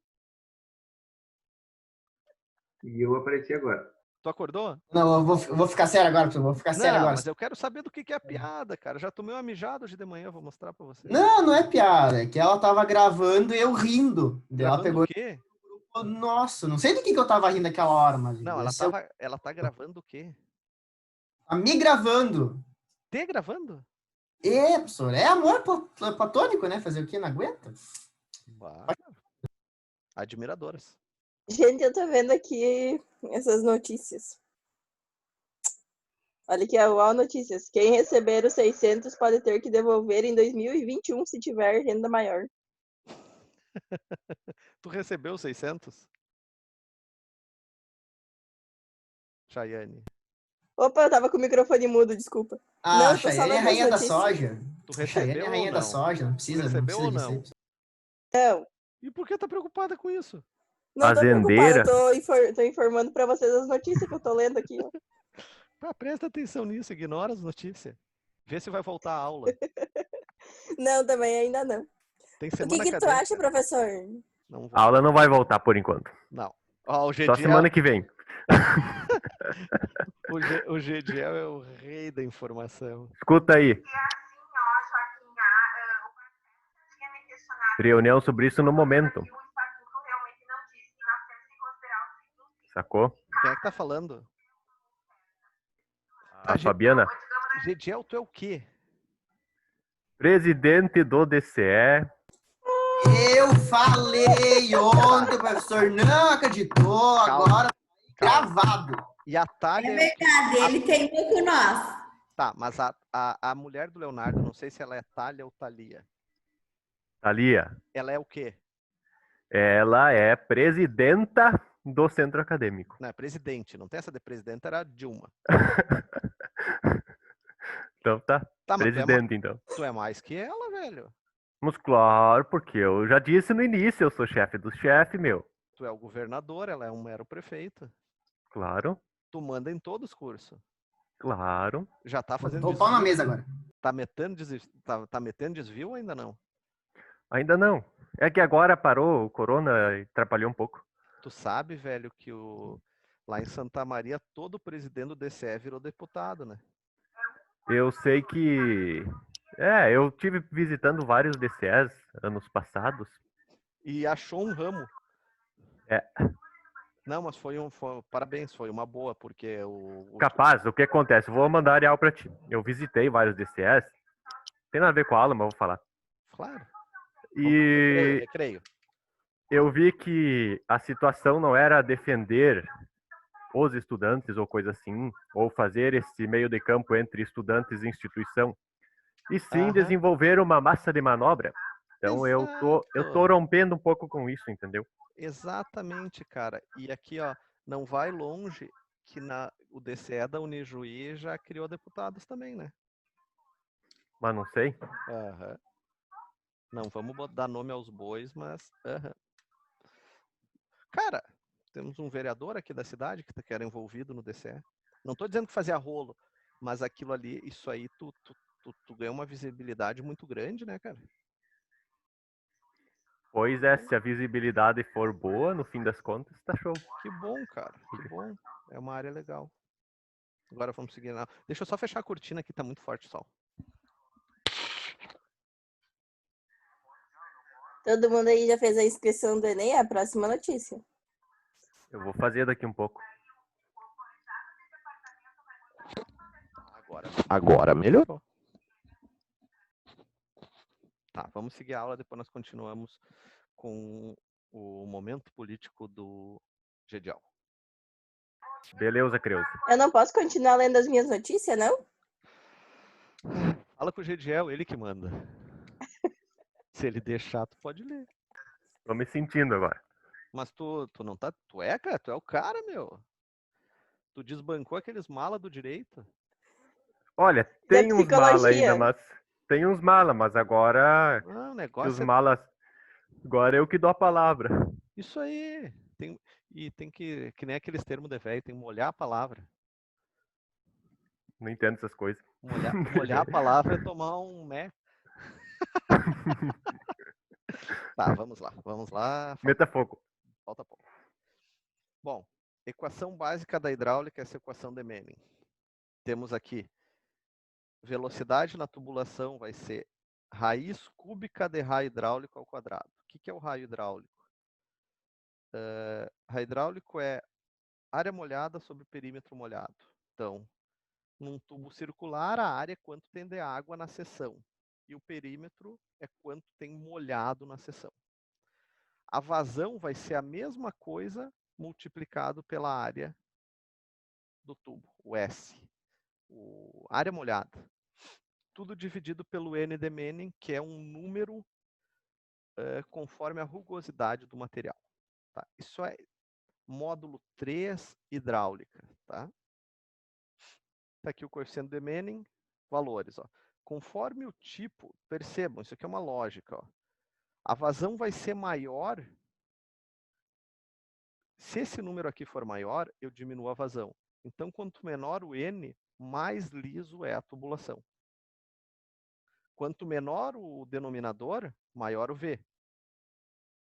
Speaker 5: E eu apareci agora.
Speaker 1: Tu acordou?
Speaker 4: Não, eu vou ficar sério agora, professor. Vou ficar sério agora.
Speaker 1: Mas eu quero saber do que é a piada, cara. Já tomei uma mijada hoje de manhã, vou mostrar pra você.
Speaker 4: Não é piada. É que ela tava gravando e eu rindo.
Speaker 1: Gravando
Speaker 4: Ela pegou...
Speaker 1: o quê?
Speaker 4: Nossa, não sei do que eu tava rindo naquela hora, mas...
Speaker 1: Não, ela tá gravando o quê?
Speaker 4: Tá me gravando.
Speaker 1: Te gravando?
Speaker 4: Professor, é amor platônico, né? Fazer o quê? Não aguenta?
Speaker 1: Bah. Admiradoras.
Speaker 7: Gente, eu tô vendo aqui essas notícias. Olha aqui, a notícias. Quem receber os 600 pode ter que devolver em 2021 se tiver renda maior.
Speaker 1: Tu recebeu 600? Chayane.
Speaker 7: Opa, eu tava com o microfone mudo, desculpa.
Speaker 4: Ah,
Speaker 7: Não,
Speaker 4: Chayane é a rainha da soja.
Speaker 1: Tu
Speaker 4: Chayane é
Speaker 1: recebeu
Speaker 4: a
Speaker 1: ou
Speaker 4: rainha da
Speaker 1: não?
Speaker 4: soja, não precisa.
Speaker 1: Tu recebeu ou
Speaker 4: disso aí.
Speaker 1: não?
Speaker 7: Não.
Speaker 1: E por que tá preocupada com isso?
Speaker 7: Não tô
Speaker 2: Fazendeira.
Speaker 7: preocupada, tô informando pra vocês as notícias que eu tô lendo aqui, ó.
Speaker 1: Presta atenção nisso, ignora as notícias. Vê se vai voltar a aula.
Speaker 7: Não, também ainda não.
Speaker 1: Tem
Speaker 7: O
Speaker 1: semana
Speaker 7: que tu
Speaker 1: acadêmica.
Speaker 7: acha, professor?
Speaker 1: Não vou.
Speaker 2: A aula não vai voltar por enquanto.
Speaker 1: Não. Ó, o
Speaker 2: Só
Speaker 1: Gediel,
Speaker 2: semana que vem.
Speaker 1: o Gediel é o rei da informação.
Speaker 2: Escuta aí. Reunião sobre isso no momento. Sacou?
Speaker 1: Quem é que tá falando?
Speaker 2: A Fabiana,
Speaker 1: Gediel, tu é o quê?
Speaker 2: presidente do DCE.
Speaker 4: Eu falei ontem, o professor não acreditou, agora gravado.
Speaker 1: E a Thalia...
Speaker 3: É verdade, ele teimou com nós.
Speaker 1: Tá, mas a mulher do Leonardo, não sei se ela é Thalia ou Thalia.
Speaker 2: Thalia,
Speaker 1: Ela é o quê?
Speaker 2: ela é presidenta do centro acadêmico.
Speaker 1: Não, é presidente. Não tem essa de presidente, era a Dilma.
Speaker 2: Então tá,
Speaker 1: Tá, mas
Speaker 2: presidente então.
Speaker 1: tu é mais que ela, velho.
Speaker 2: Mas claro, porque eu já disse no início, eu sou chefe do chefe, meu.
Speaker 1: Tu é o governador, ela é um mero prefeito.
Speaker 2: Claro.
Speaker 1: Tu manda em todos os cursos.
Speaker 2: Claro.
Speaker 1: Já tá fazendo
Speaker 4: Botou o pau na mesa agora.
Speaker 1: Tá metendo desvio ou ainda não?
Speaker 2: Ainda não. É que agora parou o corona e atrapalhou um pouco.
Speaker 1: Tu sabe, velho, que lá em Santa Maria todo presidente do DCE virou deputado, né?
Speaker 2: Eu sei que... eu tive visitando vários DCEs anos passados.
Speaker 1: E achou um ramo.
Speaker 2: É.
Speaker 1: Não, mas parabéns, foi uma boa, porque
Speaker 2: Capaz, o que acontece? Vou mandar a real pra ti. Eu visitei vários DCS. Tem nada a ver com a aula, mas eu vou falar.
Speaker 1: Claro.
Speaker 2: E
Speaker 1: Recreio.
Speaker 2: eu vi que a situação não era defender os estudantes ou coisa assim, ou fazer esse meio de campo entre estudantes e instituição, e sim desenvolver uma massa de manobra. Então eu tô rompendo um pouco com isso, entendeu?
Speaker 1: Exatamente, cara. E aqui, ó, não vai longe que o DCE da Unijuí já criou deputados também, né?
Speaker 2: Mas não sei.
Speaker 1: Não vamos dar nome aos bois, mas... Cara, temos um vereador aqui da cidade que era envolvido no DCE. Não tô dizendo que fazia rolo, mas aquilo ali, isso aí, tu ganha uma visibilidade muito grande, né, cara?
Speaker 2: Pois é, se a visibilidade for boa, no fim das contas, tá show.
Speaker 1: Que bom, cara, que bom. É uma área legal. Agora vamos seguir. Deixa eu só fechar a cortina aqui, tá muito forte o sol.
Speaker 7: Todo mundo aí já fez a inscrição do Enem? A próxima notícia.
Speaker 2: Eu vou fazer daqui um pouco.
Speaker 1: Agora melhorou. Tá, vamos seguir a aula, depois nós continuamos com o momento político do Gedial.
Speaker 2: Beleza, Creuza.
Speaker 7: Eu não posso continuar lendo as minhas notícias, não?
Speaker 1: Fala com o Gediel, ele que manda. Se ele deixar, tu pode ler.
Speaker 2: Tô me sentindo agora.
Speaker 1: Mas tu não tá... Tu é, cara? Tu é o cara, meu. Tu desbancou aqueles mala do direito.
Speaker 2: Olha, tem uns mala ainda, mas... Tem uns mala, mas agora...
Speaker 1: Não, o negócio
Speaker 2: os malas... Agora eu que dou a palavra.
Speaker 1: Isso aí. Tem que nem aqueles termos de velho, tem que molhar a palavra.
Speaker 2: Não entendo essas coisas.
Speaker 1: Molhar a palavra é tomar um mé. Tá, vamos lá.
Speaker 2: Meta fogo.
Speaker 1: Falta pouco. Bom, equação básica da hidráulica é essa equação de Manning. Temos aqui velocidade na tubulação vai ser raiz cúbica de raio hidráulico ao quadrado. O que é o raio hidráulico? Raio hidráulico é área molhada sobre perímetro molhado. Então, num tubo circular, a área é quanto tem de água na seção. E o perímetro é quanto tem molhado na seção. A vazão vai ser a mesma coisa multiplicado pela área do tubo, o S. Área molhada. Tudo dividido pelo N de Manning, que é um número conforme a rugosidade do material. Tá? Isso é módulo 3, hidráulica. Tá? Tá aqui o coeficiente de Manning, valores. Ó. Conforme o tipo, percebam, isso aqui é uma lógica. Ó. A vazão vai ser maior. Se esse número aqui for maior, eu diminuo a vazão. Então, quanto menor o N, mais liso é a tubulação. Quanto menor o denominador, maior o V.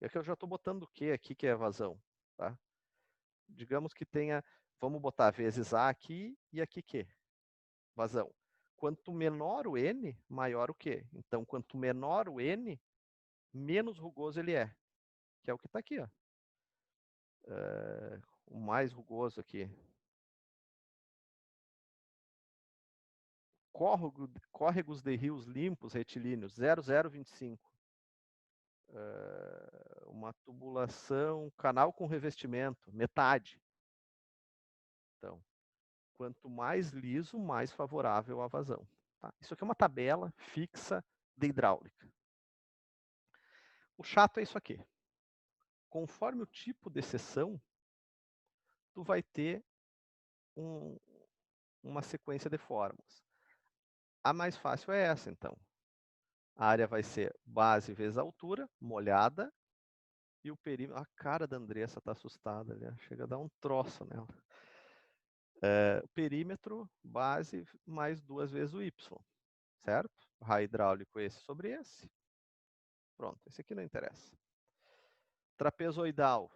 Speaker 1: E aqui eu já estou botando o Q aqui, que é a vazão. Tá? Digamos que tenha, vamos botar vezes A aqui e aqui Q. Vazão. Quanto menor o N, maior o Q. Então, quanto menor o N, menos rugoso ele é. Que é o que está aqui. Ó. O mais rugoso aqui. Córregos de rios limpos, retilíneos, 0,025. Uma tubulação, canal com revestimento, metade. Então, quanto mais liso, mais favorável à vazão. Tá? Isso aqui é uma tabela fixa de hidráulica. O chato é isso aqui. Conforme o tipo de seção, tu vai ter uma sequência de fórmulas. A mais fácil é essa, então. A área vai ser base vezes altura, molhada, e o perímetro... A cara da Andressa está assustada ali, chega a dar um troço nela. Perímetro, base, mais 2 vezes o Y, certo? Raio hidráulico esse sobre esse. Pronto, esse aqui não interessa. Trapezoidal,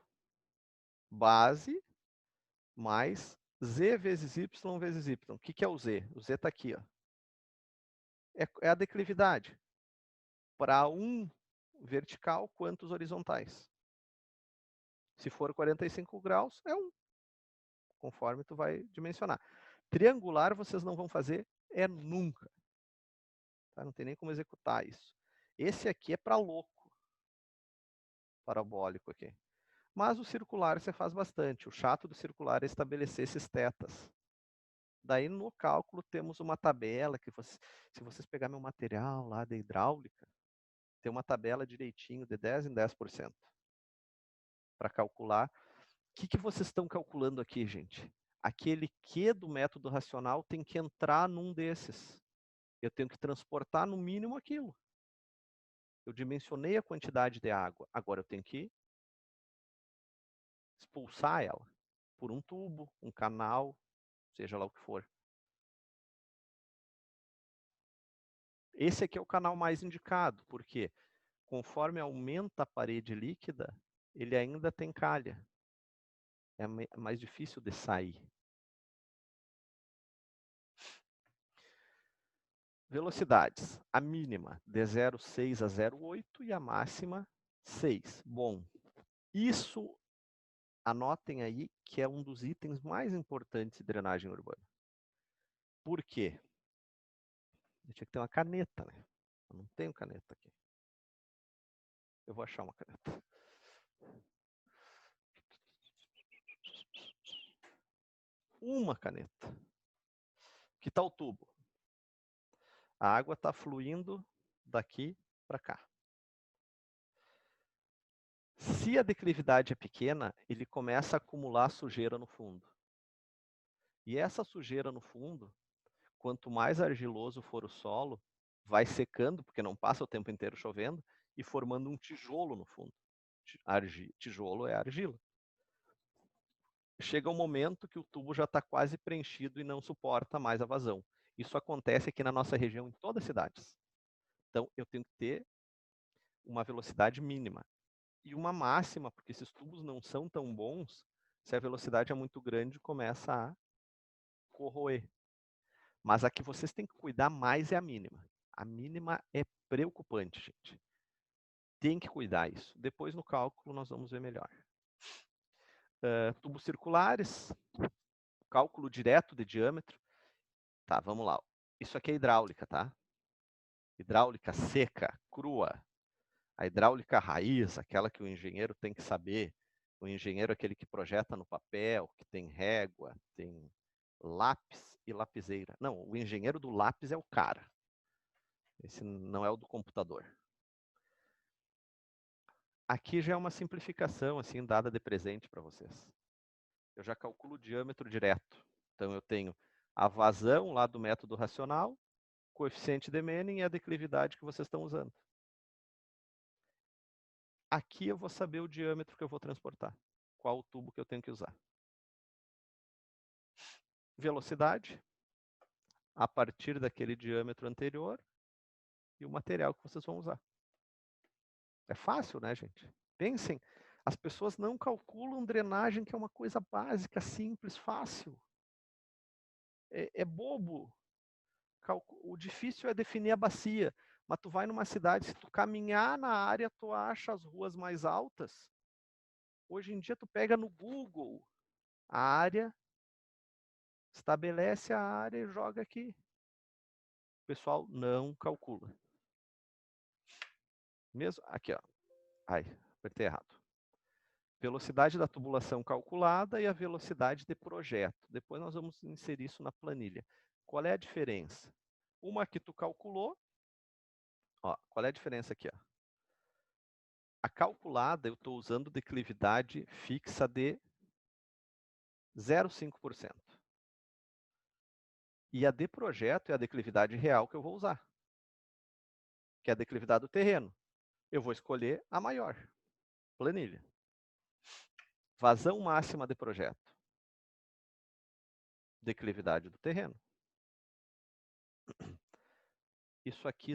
Speaker 1: base, mais Z vezes Y vezes Y. O que é o Z? O Z está aqui, ó. É a declividade. Para um vertical, quantos horizontais? Se for 45 graus, é 1. Conforme tu vai dimensionar. Triangular vocês não vão fazer nunca. Tá? Não tem nem como executar isso. Esse aqui é para louco. Parabólico aqui. Mas o circular você faz bastante. O chato do circular é estabelecer esses tetas. Daí no cálculo temos uma tabela que se vocês pegar meu material lá da hidráulica, tem uma tabela direitinho de 10 em 10% para calcular. O que vocês estão calculando aqui, gente? Aquele Q do método racional tem que entrar num desses. Eu tenho que transportar no mínimo aquilo. Eu dimensionei a quantidade de água. Agora eu tenho que expulsar ela por um tubo, um canal, seja lá o que for. Esse aqui é o canal mais indicado, porque conforme aumenta a parede líquida, ele ainda tem calha. É mais difícil de sair. Velocidades. A mínima de 0,6 a 0,8 e a máxima 6. Bom, isso anotem aí que é um dos itens mais importantes de drenagem urbana. Por quê? Eu tinha que ter uma caneta, né? Eu não tenho caneta aqui. Eu vou achar uma caneta. Uma caneta. Que tal o tubo? A água está fluindo daqui para cá. Se a declividade é pequena, ele começa a acumular sujeira no fundo. E essa sujeira no fundo, quanto mais argiloso for o solo, vai secando, porque não passa o tempo inteiro chovendo, e formando um tijolo no fundo. Tijolo é argila. Chega um momento que o tubo já está quase preenchido e não suporta mais a vazão. Isso acontece aqui na nossa região, em todas as cidades. Então, eu tenho que ter uma velocidade mínima. E uma máxima, porque esses tubos não são tão bons, se a velocidade é muito grande, começa a corroer. Mas a que vocês têm que cuidar mais é a mínima. A mínima é preocupante, gente. Tem que cuidar isso. Depois no cálculo nós vamos ver melhor. Tubos circulares, cálculo direto de diâmetro. Tá, vamos lá. Isso aqui é hidráulica, tá? Hidráulica seca, crua. A hidráulica raiz, aquela que o engenheiro tem que saber. O engenheiro é aquele que projeta no papel, que tem régua, tem lápis e lapiseira. Não, o engenheiro do lápis é o cara. Esse não é o do computador. Aqui já é uma simplificação, assim, dada de presente para vocês. Eu já calculo o diâmetro direto. Então, eu tenho a vazão lá do método racional, coeficiente de Manning e a declividade que vocês estão usando. Aqui eu vou saber o diâmetro que eu vou transportar. Qual o tubo que eu tenho que usar. Velocidade, a partir daquele diâmetro anterior, e o material que vocês vão usar. É fácil, né, gente? Pensem, as pessoas não calculam drenagem, que é uma coisa básica, simples, fácil. É bobo. O difícil é definir a bacia. Mas tu vai numa cidade, se tu caminhar na área, tu acha as ruas mais altas. Hoje em dia tu pega no Google a área, estabelece a área e joga aqui. O pessoal não calcula. Mesmo aqui, ó. Ai, apertei errado. Velocidade da tubulação calculada e a velocidade de projeto. Depois nós vamos inserir isso na planilha. Qual é a diferença? Uma que tu calculou. Ó, qual é a diferença aqui? Ó? A calculada eu estou usando declividade fixa de 0,5%. E a de projeto é a declividade real que eu vou usar. Que é a declividade do terreno. Eu vou escolher a maior. Planilha. Vazão máxima de projeto. declividade do terreno. Isso aqui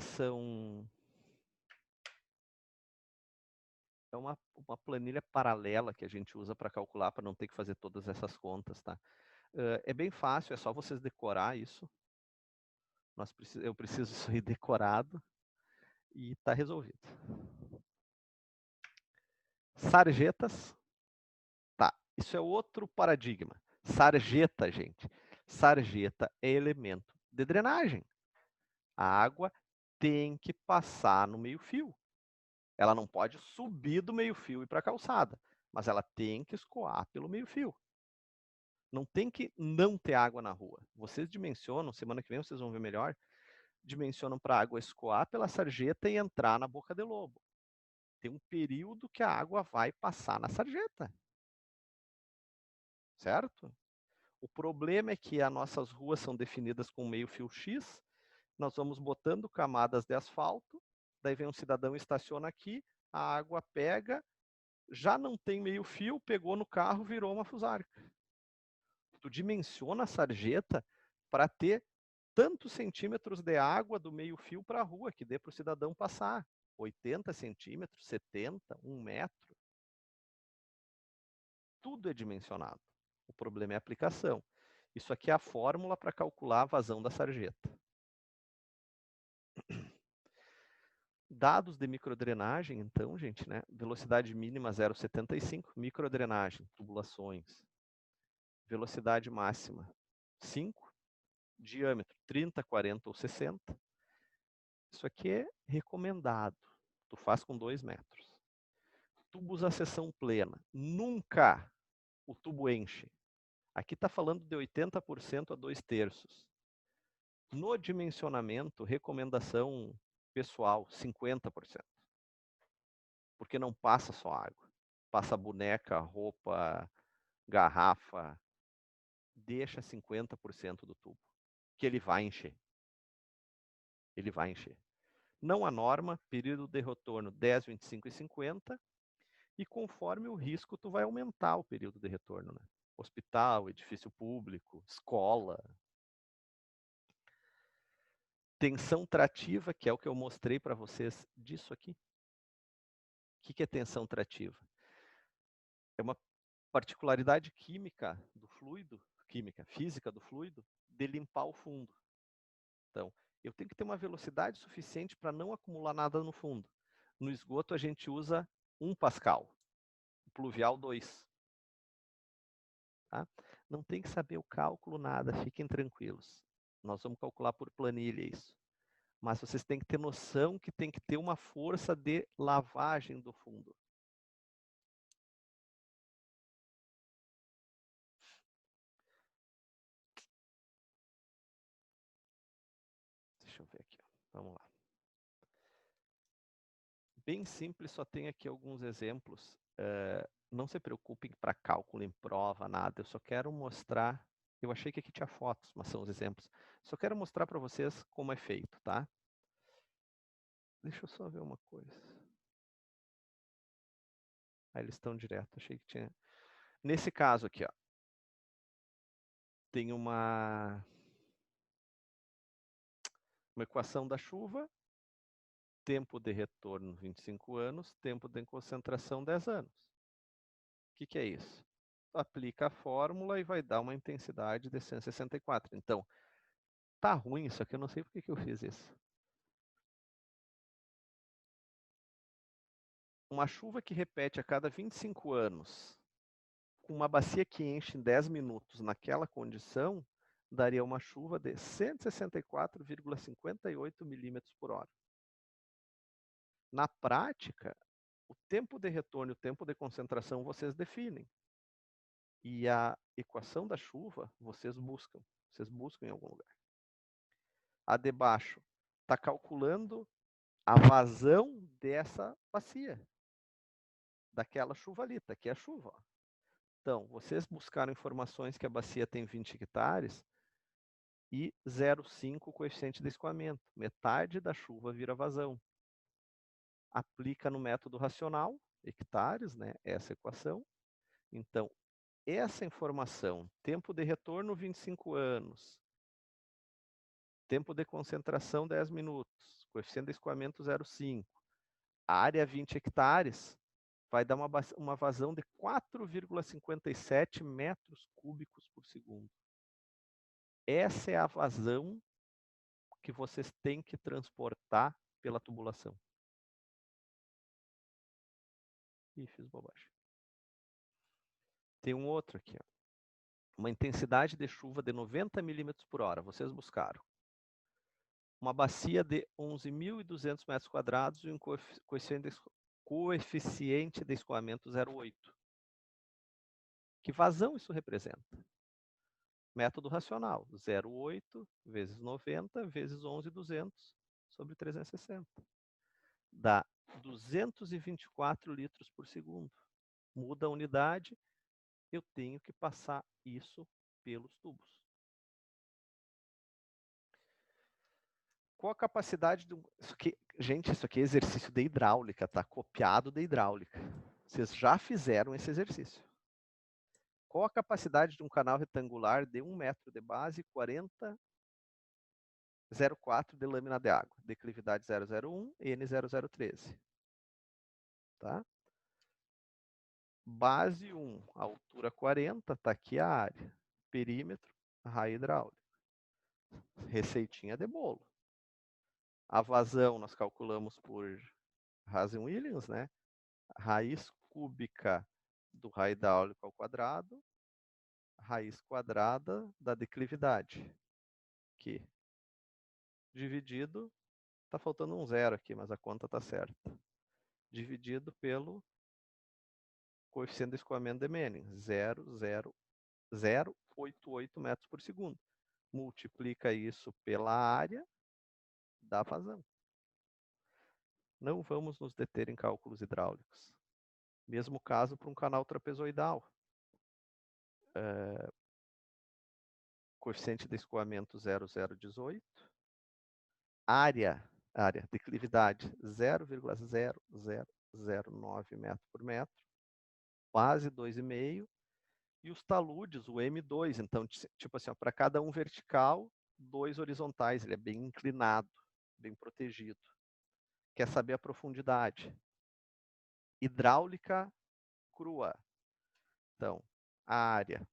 Speaker 1: é uma planilha paralela que a gente usa para calcular, para não ter que fazer todas essas contas, tá? É bem fácil, é só vocês decorar isso. Eu preciso isso aí decorado e está resolvido. Sarjetas. Tá, isso é outro paradigma. Sarjeta, gente. Sarjeta é elemento de drenagem. A água tem que passar no meio-fio. Ela não pode subir do meio-fio e ir para a calçada, mas ela tem que escoar pelo meio-fio. Não tem que não ter água na rua. Vocês dimensionam, semana que vem vocês vão ver melhor, dimensionam para a água escoar pela sarjeta e entrar na boca de lobo. Tem um período que a água vai passar na sarjeta. Certo? O problema é que as nossas ruas são definidas com meio-fio X, nós vamos botando camadas de asfalto, daí vem um cidadão, estaciona aqui, a água pega, já não tem meio-fio, pegou no carro, virou uma fusarca. Tu dimensiona a sarjeta para ter tantos centímetros de água do meio-fio para a rua, que dê para o cidadão passar. 80 centímetros, 70, 1 metro. Tudo é dimensionado. O problema é a aplicação. Isso aqui é a fórmula para calcular a vazão da sarjeta. Dados de microdrenagem, então, gente, né? Velocidade mínima 0,75, microdrenagem, tubulações. Velocidade máxima 5, diâmetro 30, 40 ou 60. Isso aqui é recomendado. Tu faz com 2 metros. Tubos a seção plena. Nunca o tubo enche. Aqui está falando de 80% a 2/3. No dimensionamento, recomendação pessoal, 50%. Porque não passa só água. Passa boneca, roupa, garrafa. Deixa 50% do tubo. Que ele vai encher. Ele vai encher. Não há norma, período de retorno 10, 25 e 50. E conforme o risco, tu vai aumentar o período de retorno, né? Hospital, edifício público, escola. Tensão trativa, que é o que eu mostrei para vocês disso aqui. O que é tensão trativa? É uma particularidade química do fluido, física do fluido, de limpar o fundo. Então, eu tenho que ter uma velocidade suficiente para não acumular nada no fundo. No esgoto, a gente usa 1 Pascal, pluvial 2. Tá? Não tem que saber o cálculo, nada, fiquem tranquilos. Nós vamos calcular por planilha isso. Mas vocês têm que ter noção que tem que ter uma força de lavagem do fundo. Deixa eu ver aqui. Vamos lá. Bem simples, só tem aqui alguns exemplos. Não se preocupem para cálculo em prova, nada. Eu só quero mostrar. Eu achei que aqui tinha fotos, mas são os exemplos. Só quero mostrar para vocês como é feito, tá? Deixa eu só ver uma coisa. Eles estão direto. Achei que tinha. Nesse caso aqui, ó, tem uma equação da chuva, tempo de retorno 25 anos, tempo de concentração 10 anos. O que é isso? Aplica a fórmula e vai dar uma intensidade de 164. Então, tá ruim isso aqui, eu não sei por que eu fiz isso. Uma chuva que repete a cada 25 anos, com uma bacia que enche em 10 minutos naquela condição, daria uma chuva de 164,58 milímetros por hora. Na prática, o tempo de retorno e o tempo de concentração vocês definem. E a equação da chuva vocês buscam em algum lugar. A de baixo está calculando a vazão dessa bacia, daquela chuva ali, tá aqui a chuva. Ó. Então, vocês buscaram informações que a bacia tem 20 hectares e 0,5 coeficiente de escoamento. Metade da chuva vira vazão. Aplica no método racional, hectares, né, essa equação. Então, essa informação, tempo de retorno 25 anos, tempo de concentração 10 minutos, coeficiente de escoamento 0,5, área 20 hectares, vai dar uma vazão de 4,57 metros cúbicos por segundo. Essa é a vazão que vocês têm que transportar pela tubulação. Ih, fiz bobagem. Tem um outro aqui, ó. Uma intensidade de chuva de 90 milímetros por hora, vocês buscaram. Uma bacia de 11.200 metros quadrados e um coeficiente de escoamento 0,8. Que vazão isso representa? Método racional, 0,8 vezes 90 vezes 11.200 sobre 360. Dá 224 litros por segundo. Muda a unidade, eu tenho que passar isso pelos tubos. Qual a capacidade do... Gente, isso aqui é exercício de hidráulica, tá? Copiado de hidráulica. Vocês já fizeram esse exercício. Qual a capacidade de um canal retangular de 1 metro de base e 40,04 de lâmina de água? Declividade 0,01, N0013. Tá? Base 1, altura 40, tá aqui a área. Perímetro, raio hidráulico. Receitinha de bolo. A vazão nós calculamos por Hazen-Williams, né? Raiz cúbica do raio hidráulico ao quadrado, raiz quadrada da declividade, que dividido, tá faltando um zero aqui, mas a conta tá certa, dividido pelo coeficiente de escoamento de Manning, 0,088 metros por segundo. Multiplica isso pela área da vazão. Não vamos nos deter em cálculos hidráulicos. Mesmo caso para um canal trapezoidal. Coeficiente de escoamento 0,018. Área, declividade 0,0009 metro por metro. Base 2,5. E os taludes, o M2. Então, tipo assim, para cada um vertical, 2 horizontais. Ele é bem inclinado, bem protegido. Quer saber a profundidade? Hidráulica crua. Então, a área.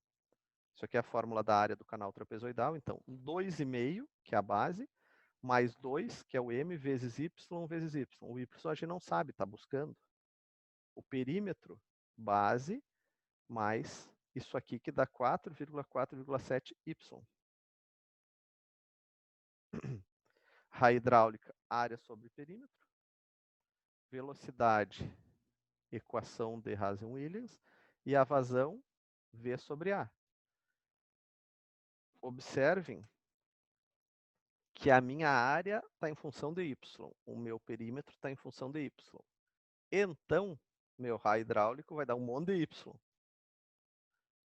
Speaker 1: Isso aqui é a fórmula da área do canal trapezoidal. Então, 2,5, que é a base, mais 2, que é o M, vezes Y, vezes Y. O Y a gente não sabe, está buscando. O perímetro, base, mais isso aqui que dá 4,4,7Y. Raio hidráulica, área sobre perímetro. Velocidade, equação de Hazen-Williams. E a vazão, V sobre A. Observem que a minha área está em função de Y. O meu perímetro está em função de Y. Então, meu raio hidráulico vai dar um monte de Y.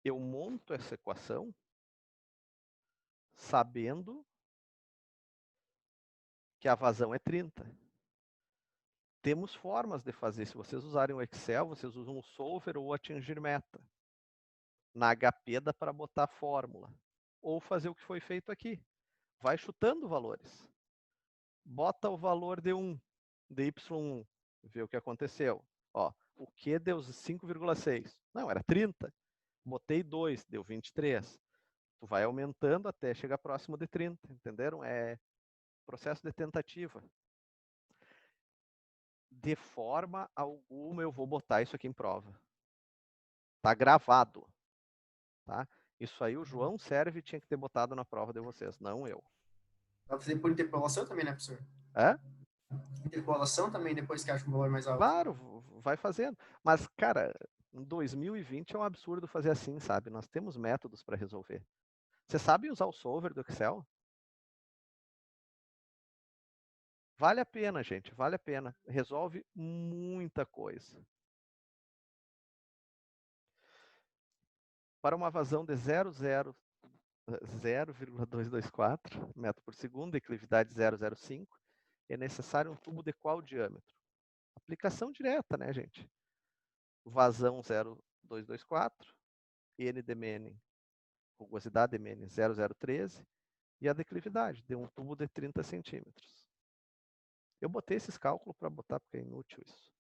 Speaker 1: Eu monto essa equação sabendo que a vazão é 30. Temos formas de fazer. Se vocês usarem o Excel, vocês usam o Solver ou o Atingir Meta. Na HP dá para botar a fórmula. Ou fazer o que foi feito aqui. Vai chutando valores. Bota o valor de 1, de Y1. Vê o que aconteceu. Ó, o Q deu 5,6. Não, era 30. Botei 2, deu 23. Tu vai aumentando até chegar próximo de 30. Entenderam? É processo de tentativa. De forma alguma eu vou botar isso aqui em prova. Tá gravado. Tá? Isso aí o João Serve tinha que ter botado na prova de vocês, não eu.
Speaker 4: Dá pra fazer por interpolação também, né, professor?
Speaker 1: É?
Speaker 4: Interpolação também, depois que acha um valor mais alto.
Speaker 1: Claro, vai fazendo. Mas, cara, em 2020 é um absurdo fazer assim, sabe? Nós temos métodos para resolver. Vocês sabem usar o solver do Excel? Vale a pena, gente, vale a pena. Resolve muita coisa. Para uma vazão de 0,224 metros por segundo, declividade 0,05, é necessário um tubo de qual diâmetro? Aplicação direta, né, gente? Vazão 0,224, N de Menem, rugosidade de Menem 0,013 e a declividade de um tubo de 30 centímetros. Eu botei esses cálculos para botar porque é inútil isso.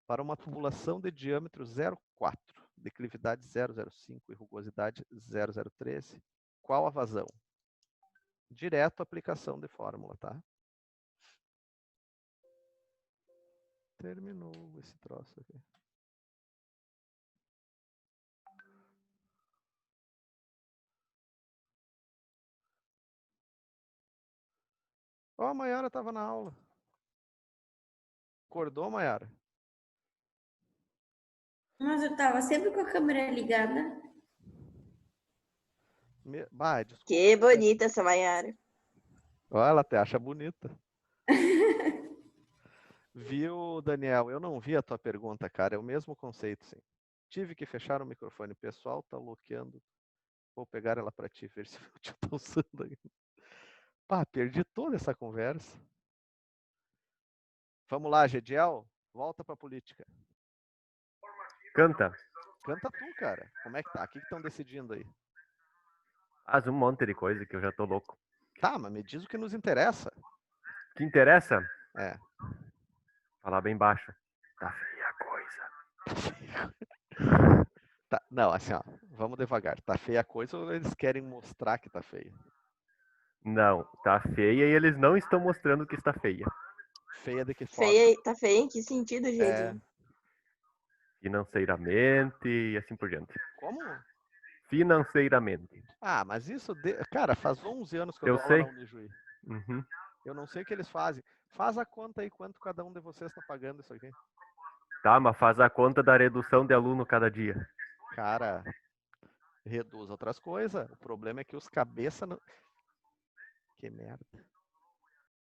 Speaker 1: Para uma tubulação de diâmetro 0,4, declividade 0,05 e rugosidade 0,013, qual a vazão? Direto aplicação de fórmula, tá? Terminou esse troço aqui. Ó, a Maiara estava na aula. Acordou, Maiara?
Speaker 3: Mas eu tava sempre com a câmera ligada.
Speaker 1: Desculpa.
Speaker 7: Que bonita essa Maiara.
Speaker 1: Ó, ela até acha bonita. Viu, Daniel? Eu não vi a tua pergunta, cara. É o mesmo conceito, sim. Tive que fechar o microfone pessoal, tá bloqueando. Vou pegar ela para ti, ver se o tio tá usando aí. Pá, perdi toda essa conversa. Vamos lá, Gediel. Volta pra política.
Speaker 2: Canta.
Speaker 1: Canta tu, cara. Como é que tá? O que estão decidindo aí?
Speaker 2: Faz um monte de coisa que eu já tô louco.
Speaker 1: Tá, mas me diz o que nos interessa.
Speaker 2: O que interessa?
Speaker 1: É.
Speaker 2: Falar bem baixo. Tá feia a coisa.
Speaker 1: Tá, não, assim, ó. Vamos devagar. Tá feia a coisa ou eles querem mostrar que tá feia?
Speaker 2: Não, tá feia e eles não estão mostrando que está feia.
Speaker 1: Feia de que forma?
Speaker 7: Tá feia em que sentido, Gedinho?
Speaker 2: Financeiramente e assim por diante.
Speaker 1: Como?
Speaker 2: Financeiramente.
Speaker 1: Ah, mas isso... Cara, faz 11 anos que eu
Speaker 2: Eu
Speaker 1: dou
Speaker 2: sei.
Speaker 1: aula na Unijuí.
Speaker 2: Uhum.
Speaker 1: Eu não sei o que eles fazem. Faz a conta aí quanto cada um de vocês está pagando isso aqui.
Speaker 2: Tá, mas faz a conta da redução de aluno cada dia.
Speaker 1: Cara, reduz outras coisas. O problema é que os cabeça não... Que merda.